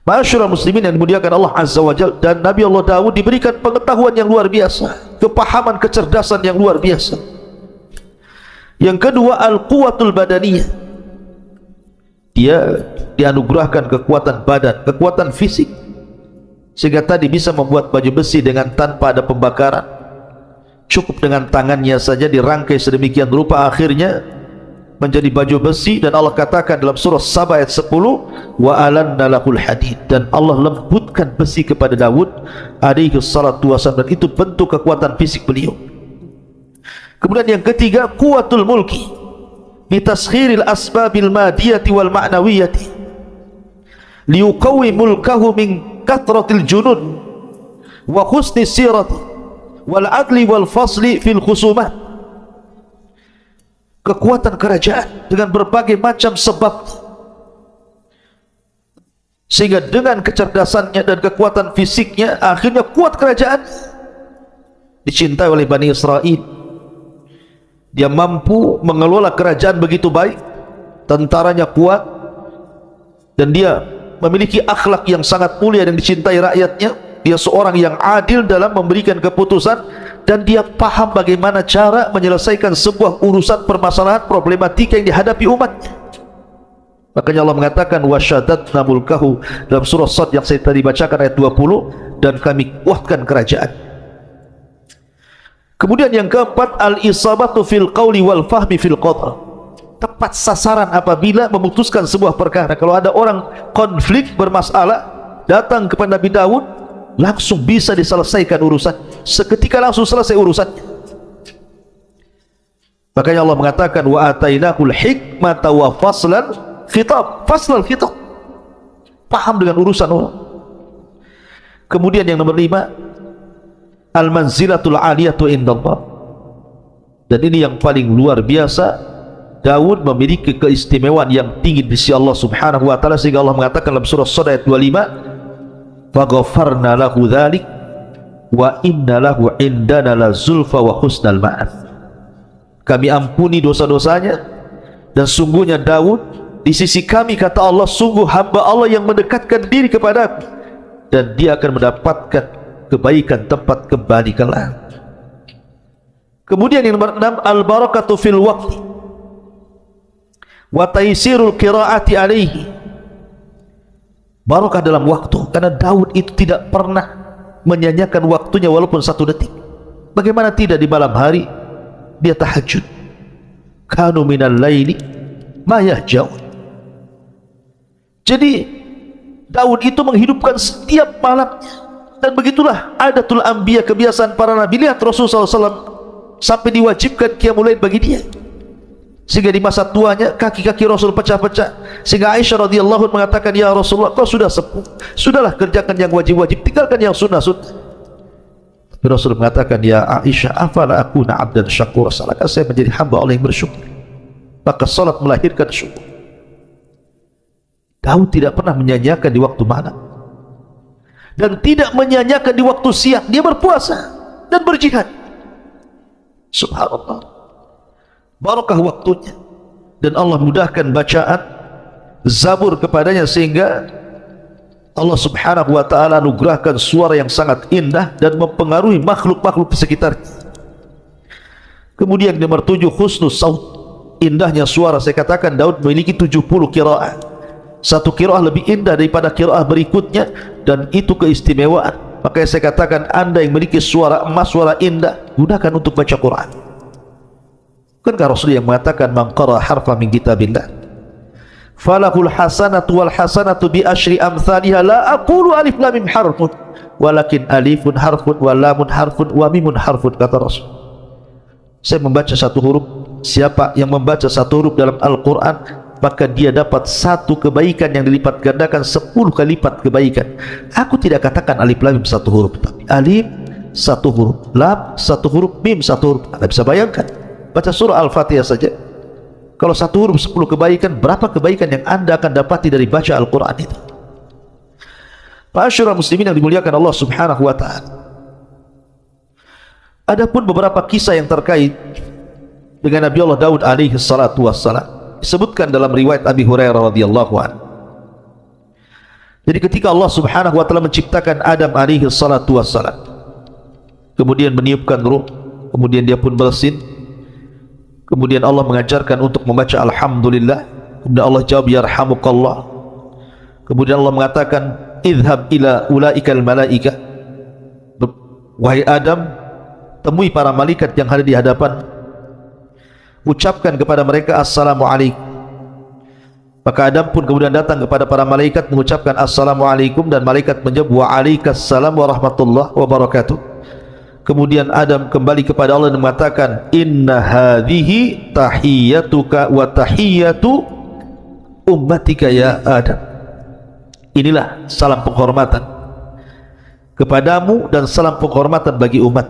Ma'asyiral muslimin yang dimuliakan Allah Azza wa Jalla, dan Nabi Allah Daud diberikan pengetahuan yang luar biasa, kepahaman, kecerdasan yang luar biasa. Yang kedua, al-quwatul badaniyah, dia dianugerahkan kekuatan badan, kekuatan fisik, sehingga tadi bisa membuat baju besi dengan tanpa ada pembakaran. Cukup dengan tangannya saja dirangkai sedemikian rupa, akhirnya menjadi baju besi. Dan Allah katakan dalam surah Saba ayat 10, wa alanna lahul hadid, dan Allah lembutkan besi kepada Daud alaihi salatu wasallam, dan itu bentuk kekuatan fisik beliau. Kemudian yang ketiga, quwwatul mulki bi taskhiril asbabil madiyati wal ma'nawiyati liuqawwi mulkahu min kathratil junud wa husni sirati wal adli wal fasli fil khusumat. Kekuatan kerajaan dengan berbagai macam sebab, sehingga dengan kecerdasannya dan kekuatan fisiknya akhirnya kuat kerajaan, dicintai oleh Bani Israel. Dia mampu mengelola kerajaan begitu baik, tentaranya kuat, dan dia memiliki akhlak yang sangat mulia dan dicintai rakyatnya. Dia seorang yang adil dalam memberikan keputusan, dan dia paham bagaimana cara menyelesaikan sebuah urusan, permasalahan, problematika yang dihadapi umatnya. Makanya Allah mengatakan wasyadatna mulkahu dalam surah Sad yang saya tadi bacakan ayat 20, dan kami kuatkan kerajaan. Kemudian yang keempat, al-isabatu fil qawli wal fahmi fil qadar, tepat sasaran apabila memutuskan sebuah perkara. Kalau ada orang konflik, bermasalah, datang kepada Nabi Daud, langsung bisa diselesaikan urusan, seketika langsung selesai urusannya. Makanya Allah mengatakan wa atainakul hikmata wa faslan khitab, faslal khitab, paham dengan urusan orang. Kemudian yang nomor 5, al-manzilatul aliyatu indallah, dan ini yang paling luar biasa. Daud memiliki keistimewaan yang tinggi di sisi Allah Subhanahu wa taala, sehingga Allah mengatakan dalam surah Sad ayat 25, faghafarna lahu dzalik wa inna lahu indana la zulfa wa husnal ma'ad. Kami ampuni dosa-dosanya, dan sungguhnya Daud di sisi kami, kata Allah, sungguh hamba Allah yang mendekatkan diri kepadaku, dan dia akan mendapatkan kebaikan tempat kembali kelak. Kemudian yang nomor 6, al-barakatu fil waqti wa taysirul qiraati alaihi, barakah dalam waktu, karena Daud itu tidak pernah menyanyiakan waktunya walaupun 1 detik. Bagaimana tidak di malam hari dia tahajud, kanu minal laili ma yahjaun. Jadi Daud itu menghidupkan setiap malamnya. Dan begitulah adatul anbiya, kebiasaan para nabi. Lihat Rasulullah SAW sampai diwajibkan qiyamul lail bagi dia, sehingga di masa tuanya kaki-kaki Rasul pecah-pecah, sehingga Aisyah radhiyallahu anha mengatakan, ya Rasulullah, kau sudah sepuh, sudahlah kerjakan yang wajib-wajib, tinggalkan yang sunnah-sunnah. Tapi Rasul mengatakan, ya Aisyah, afala akuna abdan syakura, salahkah saya menjadi hamba Allah yang bersyukur? Maka salat melahirkan syukur. Daud tidak pernah menyanyiakan di waktu malam, dan tidak menyanyiakan di waktu siang. Dia berpuasa dan berjihad. Subhanallah, barakah waktunya, dan Allah mudahkan bacaan Zabur kepadanya, sehingga Allah Subhanahu wa ta'ala anugerahkan suara yang sangat indah dan mempengaruhi makhluk-makhluk di sekitarnya. Kemudian nomor 7, husnus saut, indahnya suara. Saya katakan Daud memiliki 70 qiraat, Satu qiraah lebih indah daripada qiraah berikutnya, dan itu keistimewaan. Makanya saya katakan, anda yang memiliki suara emas, suara indah, gunakan untuk baca Quran. Bukankah Rasul yang mengatakan, man qara harfa min kitabillah falahul hasanatu wal hasanatu bi asyri amsalihha, la aqulu alif lam mim harfun walakin alifun harfun wa lamun harfun wa mimun harfun, kata Rasul. Saya membaca satu huruf, siapa yang membaca satu huruf dalam Al-Quran, maka dia dapat satu kebaikan yang dilipat gandakan 10 kali lipat kebaikan. Aku tidak katakan alif lam mim satu huruf, tapi alif satu huruf, lam satu huruf, mim satu huruf. Anda bisa bayangkan, baca surah Al-Fatihah saja, kalau satu huruf 10 kebaikan, berapa kebaikan yang anda akan dapati dari baca Al-Quran itu. Ma'asyiral muslimin yang dimuliakan Allah subhanahu wa ta'ala, adapun beberapa kisah yang terkait dengan Nabi Allah Daud alaihi salatu wassalam disebutkan dalam riwayat Abi Hurairah radhiyallahu anhu. Jadi ketika Allah subhanahu wa ta'ala menciptakan Adam alaihi salatu wassalam, kemudian meniupkan ruh, kemudian dia pun bersin, kemudian Allah mengajarkan untuk membaca Alhamdulillah, kemudian Allah jawab yarhamukallah, kemudian Allah mengatakan idhab ila ulaikal malaika, wahai Adam, temui para malaikat yang ada di hadapan, ucapkan kepada mereka assalamualaikum. Maka Adam pun kemudian datang kepada para malaikat mengucapkan assalamualaikum, dan malaikat menjawab waalaikumsalam warahmatullahi wabarakatuh. Kemudian Adam kembali kepada Allah dan mengatakan inna hadhihi tahiyyatuka wa tahiyyatu ummatika ya Adam, inilah salam penghormatan kepadamu dan salam penghormatan bagi umat.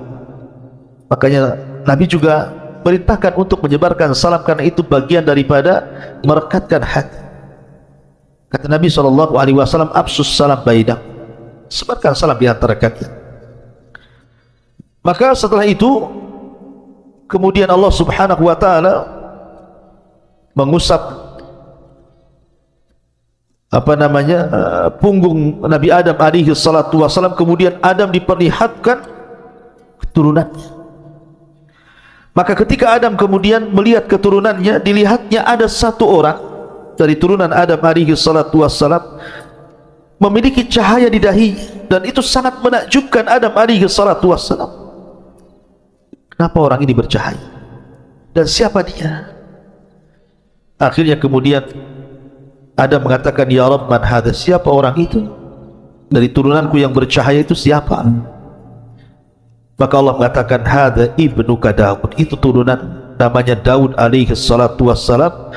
Makanya Nabi juga perintahkan untuk menyebarkan salam, karena itu bagian daripada merekatkan hati. Kata Nabi SAW, absus salam bainakum, sebarkan salam di antara kalian. Maka setelah itu kemudian Allah subhanahu wa ta'ala mengusap punggung Nabi Adam alaihi salatu wassalam, kemudian Adam diperlihatkan keturunannya. Maka ketika Adam kemudian melihat keturunannya, dilihatnya ada satu orang dari turunan Adam alaihi salatu wassalam memiliki cahaya di dahinya, dan itu sangat menakjubkan Adam alaihi salatu wassalam. Kenapa orang ini bercahaya? Dan siapa dia? Akhirnya kemudian Adam mengatakan, ya Rabb, man hadha, siapa orang itu? Dari turunanku yang bercahaya itu siapa? Maka Allah mengatakan, hadha ibnuka Daud, itu turunan namanya Daud alaihi salatu wassalam,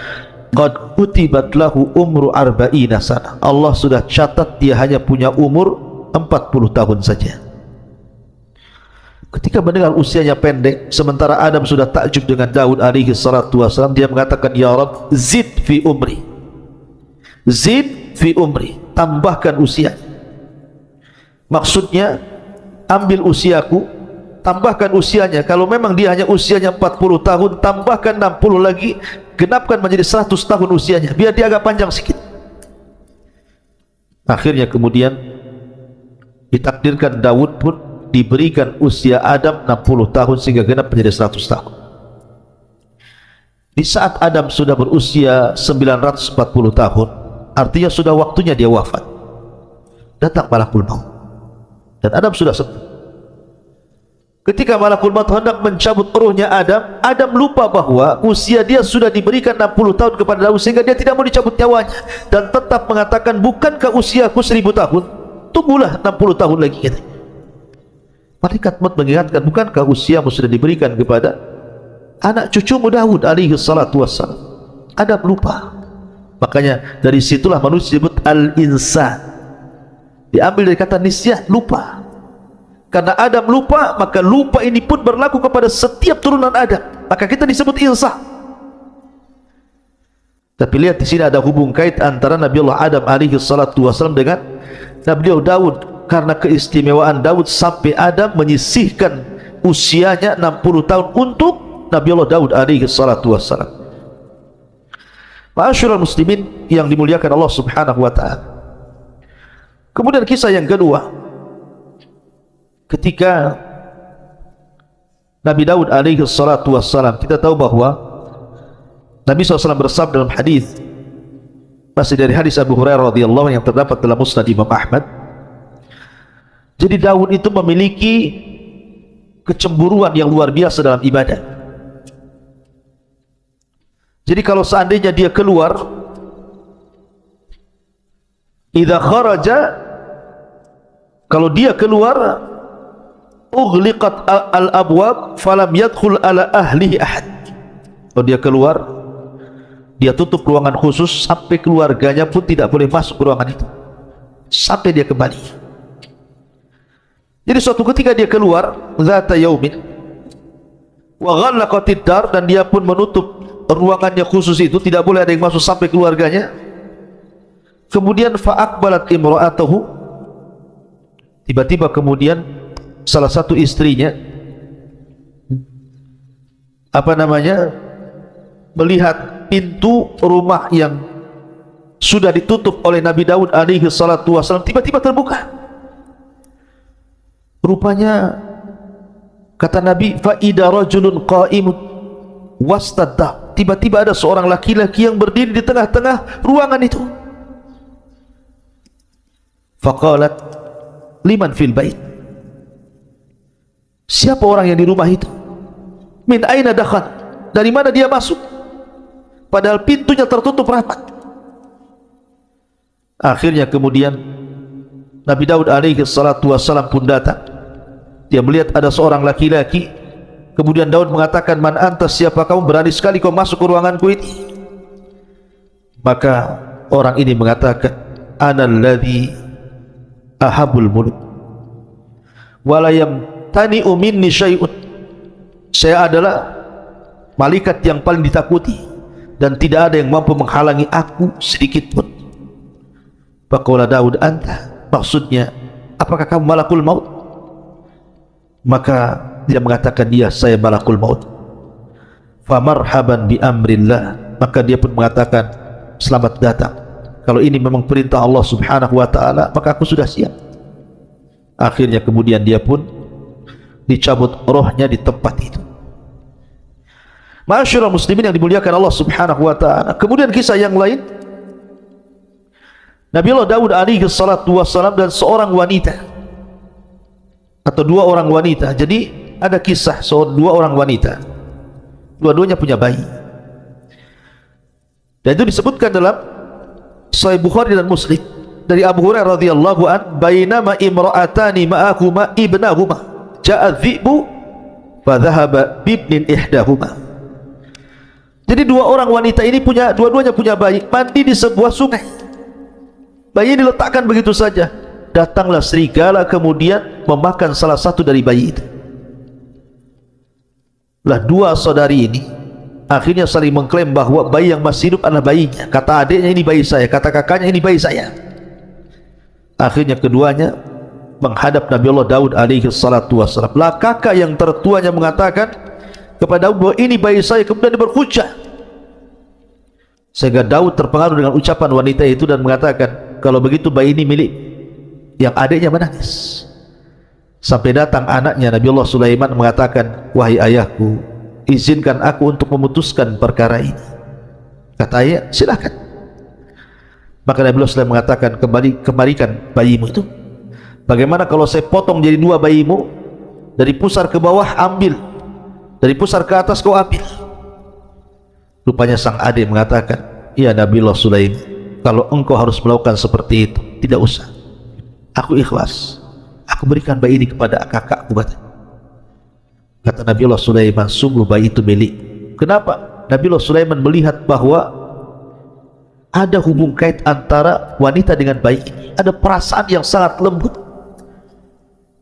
qad kutibat lahu umru arba'ina sana, Allah sudah catat dia hanya punya umur 40 tahun saja. Ketika mendengar usianya pendek, sementara Adam sudah takjub dengan Daud alaihi salatu wassalam, dia mengatakan, ya Rabb, zid fi umri, zid fi umri, tambahkan usia. Maksudnya, ambil usiaku, tambahkan usianya. Kalau memang dia hanya usianya 40 tahun, tambahkan 60 lagi, genapkan menjadi 100 tahun usianya, biar dia agak panjang sedikit. Akhirnya kemudian ditakdirkan Daud pun diberikan usia Adam 60 tahun sehingga genap menjadi 100 tahun. Di saat Adam sudah berusia 940 tahun, artinya sudah waktunya dia wafat, datang malakul maut, dan Adam sudah sembuh. Ketika malakul maut hendak mencabut ruhnya Adam, Adam lupa bahwa usia dia sudah diberikan 60 tahun kepada Daud, sehingga dia tidak mau dicabut nyawanya, dan tetap mengatakan, bukankah usiaku 1000 tahun? Tunggulah 60 tahun lagi, katanya. Malaikat maut mengingatkan, bukankah usiamu sudah diberikan kepada anak cucumu Daud alaihi salatu wassalam? Adam lupa. Makanya dari situlah manusia disebut al-insan, diambil dari kata nisyah, lupa. Karena Adam lupa, maka lupa ini pun berlaku kepada setiap turunan Adam, maka kita disebut insan. Tapi lihat di sini ada hubung kait antara Nabi Allah Adam alaihi salatu wassalam dengan Nabi Allah Daud. Karena keistimewaan Daud sampai Adam menyisihkan usianya 60 tahun untuk Nabi Allah Daud alaihi salatu wassalam. Ma'asyiral muslimin yang dimuliakan Allah subhanahu wa ta'ala. Kemudian kisah yang kedua, ketika Nabi Daud alaihi salatu wassalam, kita tahu bahwa Nabi SAW bersabda dalam hadis, Masih dari hadis Abu Hurairah radhiyallahu anhu yang terdapat dalam Musnad Imam Ahmad. Jadi Daud itu memiliki kecemburuan yang luar biasa dalam ibadah. Jadi kalau seandainya dia keluar, idza kharaja, kalau dia keluar, ughliqat al-abwab falam yadkhul ala ahlihi ahad. Kalau dia keluar, dia tutup ruangan khusus sampai keluarganya pun tidak boleh masuk ke ruangan itu sampai dia kembali. Jadi suatu ketika dia keluar, zata yaumin wa ghallaqatid dar, dan dia pun menutup ruangannya khusus itu, tidak boleh ada yang masuk sampai keluarganya. Kemudian fa'aqbalat imra'atuhu, tiba-tiba kemudian salah satu istrinya melihat pintu rumah yang sudah ditutup oleh Nabi Daud alaihi salatu wasallam tiba-tiba terbuka. Rupanya kata Nabi, fa'ida rajulun qa'imun wastadda, tiba-tiba ada seorang laki-laki yang berdiri di tengah-tengah ruangan itu. Faqalat liman fil bait, siapa orang yang di rumah itu? Min aina dakhal, dari mana dia masuk? Padahal pintunya tertutup rapat. Akhirnya kemudian Nabi Daud alaihi salatu wassalam pun datang. Dia melihat ada seorang laki-laki. Kemudian Daud mengatakan, man antas, siapa kamu, berani sekali kau masuk ke ruanganku ini? Maka orang ini mengatakan, ana alladhi ahabul muluk wala yamtani'u minni syai'un, saya adalah malaikat yang paling ditakuti dan tidak ada yang mampu menghalangi aku sedikit pun. Faqala Daud, anta, maksudnya apakah kamu malakul maut? Maka dia mengatakan, iya, saya malakul maut. Famarhaban bi amrillah, maka dia pun mengatakan, selamat datang, kalau ini memang perintah Allah subhanahu wa ta'ala, maka aku sudah siap. Akhirnya kemudian dia pun dicabut rohnya di tempat itu. Ma'asyiral muslimin yang dimuliakan Allah subhanahu wa ta'ala. Kemudian kisah yang lain, Nabi Allah Daud alaihi salatu wassalam dan seorang wanita atau dua orang wanita. Jadi ada kisah dua orang wanita, dua-duanya punya bayi, dan itu disebutkan dalam Sahih Bukhari dan Muslim dari Abu Hurairah radhiyallahu an, bainama imra'atani ma'ahuma ibnahuma ja'a dhi'bu fa dhahaba bibnin ihdahuma. Jadi dua orang wanita ini dua-duanya punya bayi, mandi di sebuah sungai. Bayi diletakkan begitu saja. Datanglah serigala kemudian memakan salah satu dari bayi itu. Lah dua saudari ini akhirnya saling mengklaim bahwa bayi yang masih hidup adalah bayinya. Kata adiknya, ini bayi saya. Kata kakaknya, ini bayi saya. Akhirnya keduanya menghadap Nabi Allah Daud alaihi salatu wassalam. Lah kakak yang tertuanya mengatakan kepada Daud bahwa ini bayi saya, kemudian dia berhujjah. Sehingga Daud terpengaruh dengan ucapan wanita itu dan mengatakan, kalau begitu bayi ini milik. Yang adiknya menangis. Sampai datang anaknya Nabi Allah Sulaiman mengatakan, wahai ayahku, izinkan aku untuk memutuskan perkara ini. Kata ayah, silakan. Maka Nabi Allah Sulaiman mengatakan, kembalikan bayimu itu. Bagaimana kalau saya potong jadi dua bayimu, dari pusar ke bawah ambil, dari pusar ke atas kau ambil. Rupanya sang adik mengatakan, ya Nabi Allah Sulaiman, kalau engkau harus melakukan seperti itu, tidak usah, aku ikhlas, aku berikan bayi ini kepada kakakku. Kata Nabi Allah Sulaiman, sungguh bayi itu milik. Kenapa? Nabi Allah Sulaiman melihat bahwa ada hubung kait antara wanita dengan bayi ini, ada perasaan yang sangat lembut,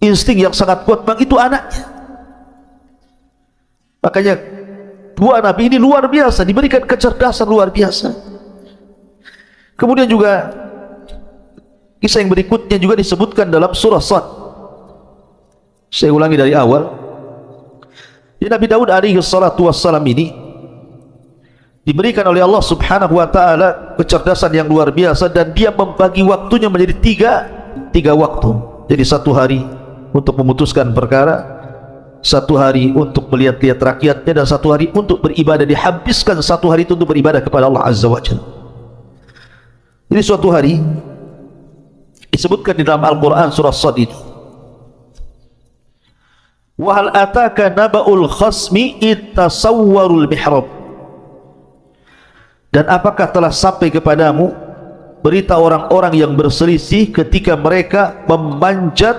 insting yang sangat kuat, bang itu anaknya. Makanya dua nabi ini luar biasa, diberikan kecerdasan luar biasa. Kemudian juga kisah yang berikutnya juga disebutkan dalam surah Sad. Saya ulangi dari awal. Nabi Daud alaihi salatu wassalam ini diberikan oleh Allah subhanahu wa ta'ala kecerdasan yang luar biasa, dan dia membagi waktunya menjadi tiga waktu. Jadi satu hari untuk memutuskan perkara, satu hari untuk melihat-lihat rakyatnya, dan satu hari untuk beribadah. Dihabiskan satu hari itu untuk beribadah kepada Allah azza wa jalla. Jadi suatu hari disebutkan di dalam Al-Quran surah Sad ini, wa hal ataka naba'ul khasmi ittasawwarul mihrab, dan apakah telah sampai kepadamu berita orang-orang yang berselisih ketika mereka memanjat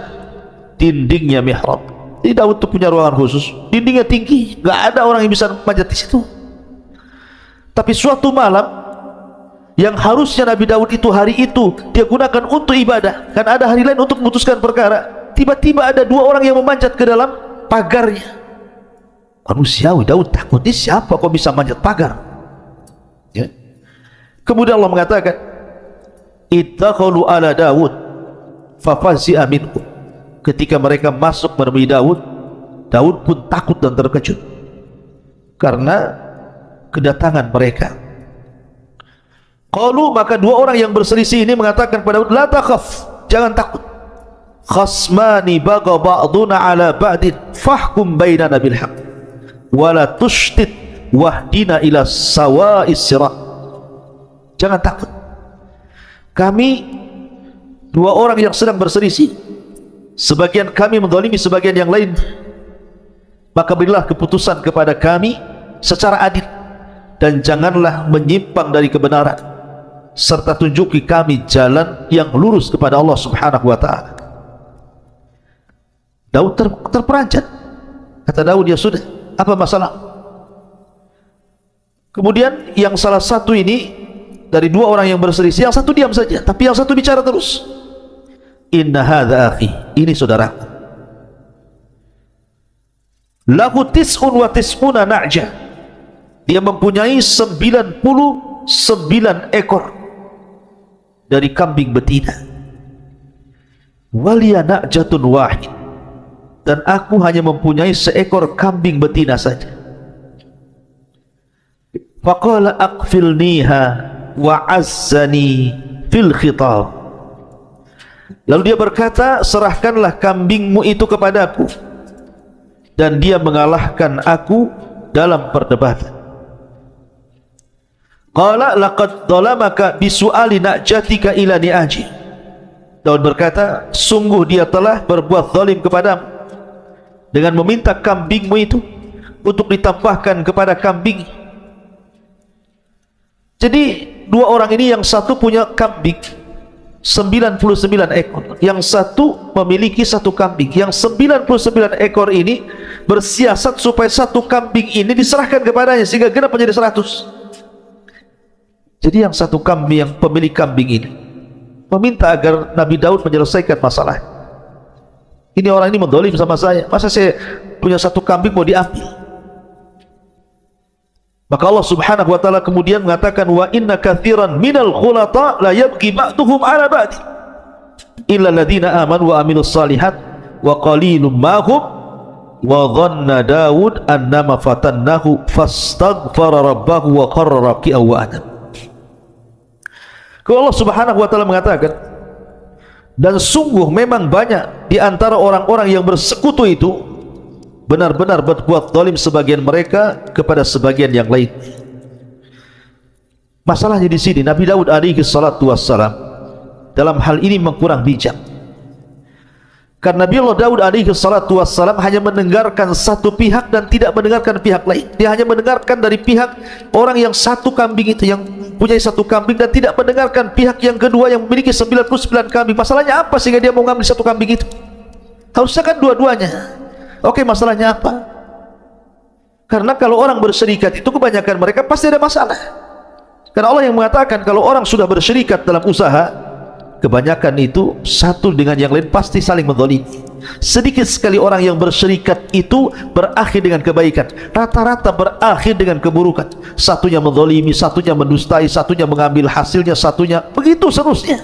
dindingnya mihrab. Jadi Daud itu punya ruangan khusus, dindingnya tinggi, gak ada orang yang bisa memanjat di situ. Tapi suatu malam yang harusnya Nabi Daud itu hari itu dia gunakan untuk ibadah, kan ada hari lain untuk memutuskan perkara, tiba-tiba ada dua orang yang memanjat ke dalam pagarnya. Manusiawi, Daud takut, ini siapa kok bisa manjat pagar ya? Kemudian Allah mengatakan, ittaqalu ala Daud fafazi'a minhu. Ketika mereka masuk menemui Daud, Daud pun takut dan terkejut karena kedatangan mereka. Qalu, maka dua orang yang berselisih ini mengatakan kepada Daud, la takhaf, jangan takut. Khasmani baga ba'duna ala ba'din fahkum bainana bil haqq wa la tushtit wahdina ila sawa'is sirat. Jangan takut, kami dua orang yang sedang berselisih, sebagian kami menzalimi sebagian yang lain, maka berilah keputusan kepada kami secara adil, dan janganlah menyimpang dari kebenaran, serta tunjuki kami jalan yang lurus kepada Allah subhanahu wa ta'ala. Daud terperanjat. Kata Daud, ya sudah, apa masalah? Kemudian yang salah satu ini dari dua orang yang berselisih, yang satu diam saja, tapi yang satu bicara terus. Inna hadza akhi, ini saudaraku, lahu tis'un wa tis'una na'jah, dia mempunyai 99 ekor dari kambing betina, waliya na'jatun wahid, dan aku hanya mempunyai seekor kambing betina saja. Faqala aqfilniha wa azzani fil khitab, lalu dia berkata, serahkanlah kambingmu itu kepadaku, dan dia mengalahkan aku dalam perdebatan. Qala laqad dhalamaka bisu'ali na'jatika ila ni'aji, Daud berkata, sungguh dia telah berbuat zalim kepadamu dengan meminta kambingmu itu untuk ditambahkan kepada kambing. Jadi dua orang ini, yang satu punya kambing 99 ekor, yang satu memiliki satu kambing. Yang 99 ekor ini bersiasat supaya satu kambing ini diserahkan kepadanya sehingga genap menjadi 100. Jadi yang satu kambing, yang pemilik kambing ini meminta agar Nabi Daud menyelesaikan masalah. Ini orang ini mendolim sama saya, masa saya punya satu kambing mau diambil? Maka Allah subhanahu wa ta'ala kemudian mengatakan, wa inna kathiran minal khulata la yabghi ba'duhum ala ba'di illa alladhina amanu wa amilus salihat wa qalilum mahum wa dhanna Daud annama fatannahu fastaghfara rabbahu wa qarra raki'an wa anam. Kalau Allah subhanahu wa ta'ala mengatakan, dan sungguh memang banyak di antara orang-orang yang bersekutu itu benar-benar berbuat zalim sebagian mereka kepada sebagian yang lain. Masalahnya di sini, Nabi Daud alaihi salatu wassalam dalam hal ini kurang bijak. Karena Nabi Allah Daud alaihi salatu wassalam hanya mendengarkan satu pihak dan tidak mendengarkan pihak lain. Dia hanya mendengarkan dari pihak orang yang satu kambing itu, yang punya satu kambing, dan tidak mendengarkan pihak yang kedua yang memiliki 99 kambing. Masalahnya apa sehingga dia mau mengambil satu kambing itu? Harusnya kan dua-duanya. Oke, masalahnya apa? Karena kalau orang berserikat itu kebanyakan mereka pasti ada masalah. Karena Allah yang mengatakan kalau orang sudah berserikat dalam usaha, kebanyakan itu satu dengan yang lain pasti saling menzalimi. Sedikit sekali orang yang berserikat itu berakhir dengan kebaikan, rata-rata berakhir dengan keburukan. Satunya menzalimi, satunya mendustai, satunya mengambil hasilnya, satunya begitu seterusnya.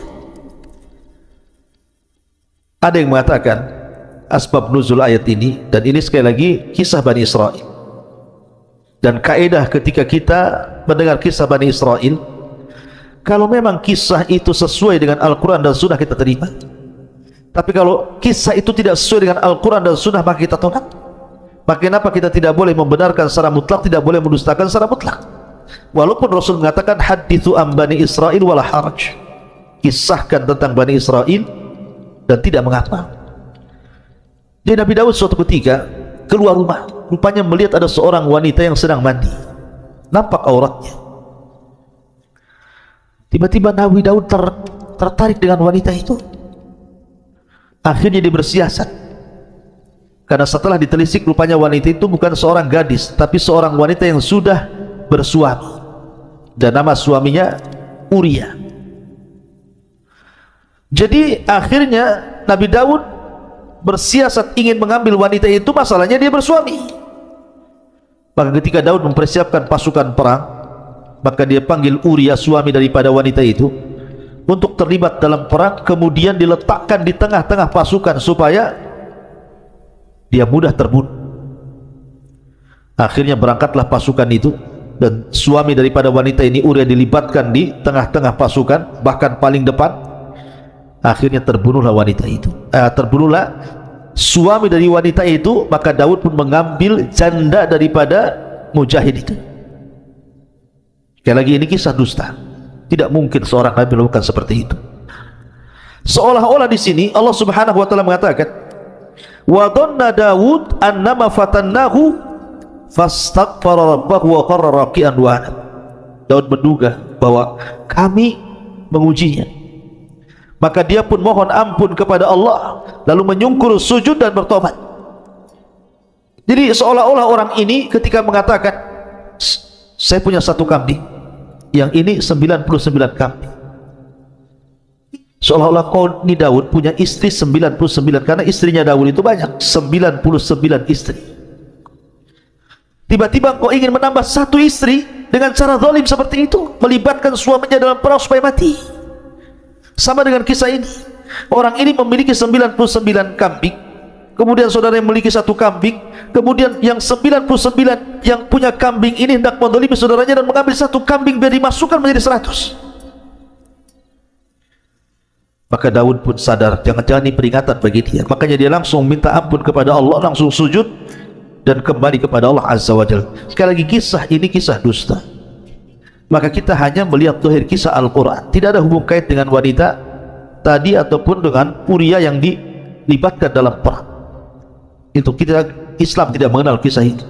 Ada yang mengatakan asbab nuzul ayat ini, dan ini sekali lagi kisah Bani Israel, dan kaedah ketika kita mendengar kisah Bani Israel, kalau memang kisah itu sesuai dengan Al-Quran dan Sunnah kita terima, tapi kalau kisah itu tidak sesuai dengan Al-Quran dan Sunnah maka kita tolak. Maka kenapa kita tidak boleh membenarkan secara mutlak, tidak boleh mendustakan secara mutlak? Walaupun Rasul mengatakan hadithu am Bani Israel wala haraj, kisahkan tentang Bani Israel dan tidak mengapa. Jadi Nabi Daud suatu ketika keluar rumah, rupanya melihat ada seorang wanita yang sedang mandi, nampak auratnya. Tiba-tiba Nabi Daud tertarik dengan wanita itu. Akhirnya dia bersiasat, karena setelah ditelisik rupanya wanita itu bukan seorang gadis, tapi seorang wanita yang sudah bersuami, dan nama suaminya Uria. Jadi akhirnya Nabi Daud bersiasat ingin mengambil wanita itu, masalahnya dia bersuami. Maka ketika Daud mempersiapkan pasukan perang, maka dia panggil Uria, suami daripada wanita itu, untuk terlibat dalam perang, kemudian diletakkan di tengah-tengah pasukan supaya dia mudah terbunuh. Akhirnya berangkatlah pasukan itu, dan suami daripada wanita ini Uria dilibatkan di tengah-tengah pasukan, bahkan paling depan. Akhirnya terbunuhlah wanita itu, terbunuhlah suami dari wanita itu. Maka Daud pun mengambil janda daripada mujahid itu. Sekali lagi, ini kisah dusta. Tidak mungkin seorang nabi melakukan seperti itu. Seolah-olah di sini Allah Subhanahu wa taala mengatakan, wa dhanna Daud annama fatannahu fastaghfara rabbahu wa qarra raqian wa anab. Daud menduga bahwa kami mengujinya, maka dia pun mohon ampun kepada Allah, lalu menyungkur sujud dan bertobat. Jadi seolah-olah orang ini ketika mengatakan, saya punya satu kambing, yang ini 99 kambing, seolah-olah kau ini Daud punya istri 99, karena istrinya Daud itu banyak, 99 istri. Tiba-tiba kau ingin menambah satu istri dengan cara zalim seperti itu, melibatkan suaminya dalam perang supaya mati. Sama dengan kisah ini, orang ini memiliki 99 kambing, kemudian saudara yang memiliki satu kambing, kemudian yang 99 yang punya kambing ini hendak menzalimi saudaranya dan mengambil satu kambing biar dimasukkan menjadi 100. Maka Daud pun sadar, jangan-jangan ini peringatan bagi dia. Makanya dia langsung minta ampun kepada Allah, langsung sujud dan kembali kepada Allah Azza wa Jalla. Sekali lagi, kisah ini kisah dusta. Maka kita hanya melihat zahir kisah Al-Quran, tidak ada hubung kait dengan wanita tadi ataupun dengan Uria yang dilibatkan dalam perang. Itu kita, Islam tidak mengenal kisah itu.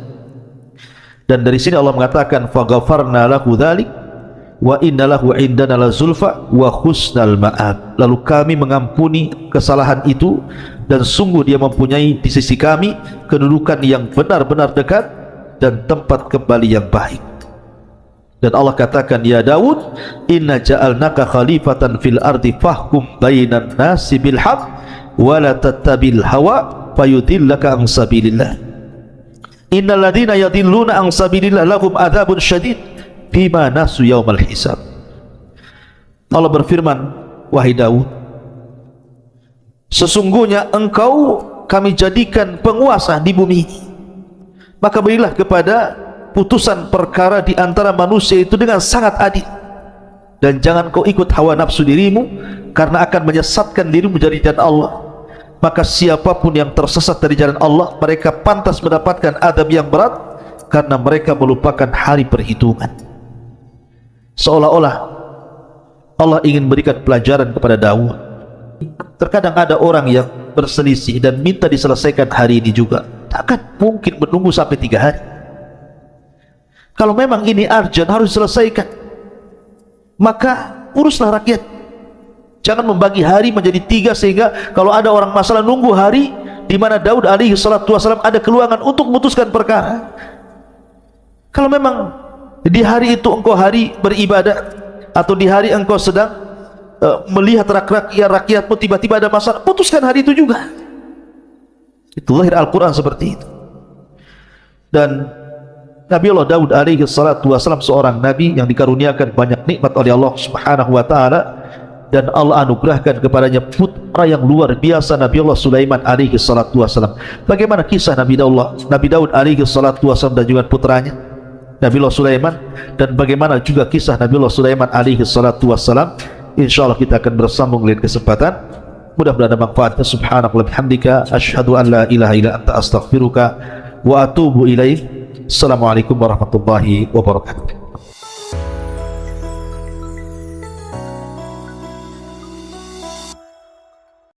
Dan dari sini Allah mengatakan, faghfarna lahu dzalik wa inna lahu indana lazulfa wa husnal ma'ab. Lalu kami mengampuni kesalahan itu, dan sungguh dia mempunyai di sisi kami kedudukan yang benar-benar dekat dan tempat kembali yang baik. Dan Allah katakan, ya Daud, inna ja'alnaka khalifatan fil ardi fahkum bainan nasi bil haq wa la tattabil hawa fayudillaka an sabilillah. Innal ladhina yadilluna an sabilillah lahum adzabun syadid bima nasu yaumal hisab. Allah berfirman, wahai Daud, sesungguhnya engkau kami jadikan penguasa di bumi ini, maka berilah kepada putusan perkara di antara manusia itu dengan sangat adil, dan jangan kau ikut hawa nafsu dirimu, karena akan menyesatkan dirimu dari jalan Allah. Maka siapapun yang tersesat dari jalan Allah, mereka pantas mendapatkan adab yang berat, karena mereka melupakan hari perhitungan. Seolah-olah Allah ingin berikan pelajaran kepada Daud. Terkadang ada orang yang berselisih dan minta diselesaikan hari ini juga, takkan mungkin menunggu sampai 3 hari. Kalau memang ini urgent, harus diselesaikan, maka uruslah rakyat. Jangan membagi hari menjadi 3 sehingga kalau ada orang masalah nunggu hari di mana Daud alaihi salatu wasallam ada keluangan untuk memutuskan perkara. Kalau memang di hari itu engkau hari beribadah, atau di hari engkau sedang melihat rakyatmu tiba-tiba ada masalah, putuskan hari itu juga. Itu lahir Al-Quran seperti itu. Dan Nabi Allah Daud alaihi salatu wasallam seorang nabi yang dikaruniakan banyak nikmat oleh Allah Subhanahu wa taala, dan Allah anugerahkan kepadanya putra yang luar biasa, Nabi Allah Sulaiman alaihi salatu wasallam. Bagaimana kisah Nabi Daud alaihi salatu wasallam dan juga putranya Nabi Allah Sulaiman, dan bagaimana juga kisah Nabi Allah Sulaiman alaihi salatu wasallam, insyaallah kita akan bersambung lain kesempatan. Mudah-mudahan ada manfaatnya. Subhanallah bihamdika, asyhadu an la ilaha illa anta astaghfiruka wa atubu ilaik. Assalamualaikum warahmatullahi wabarakatuh.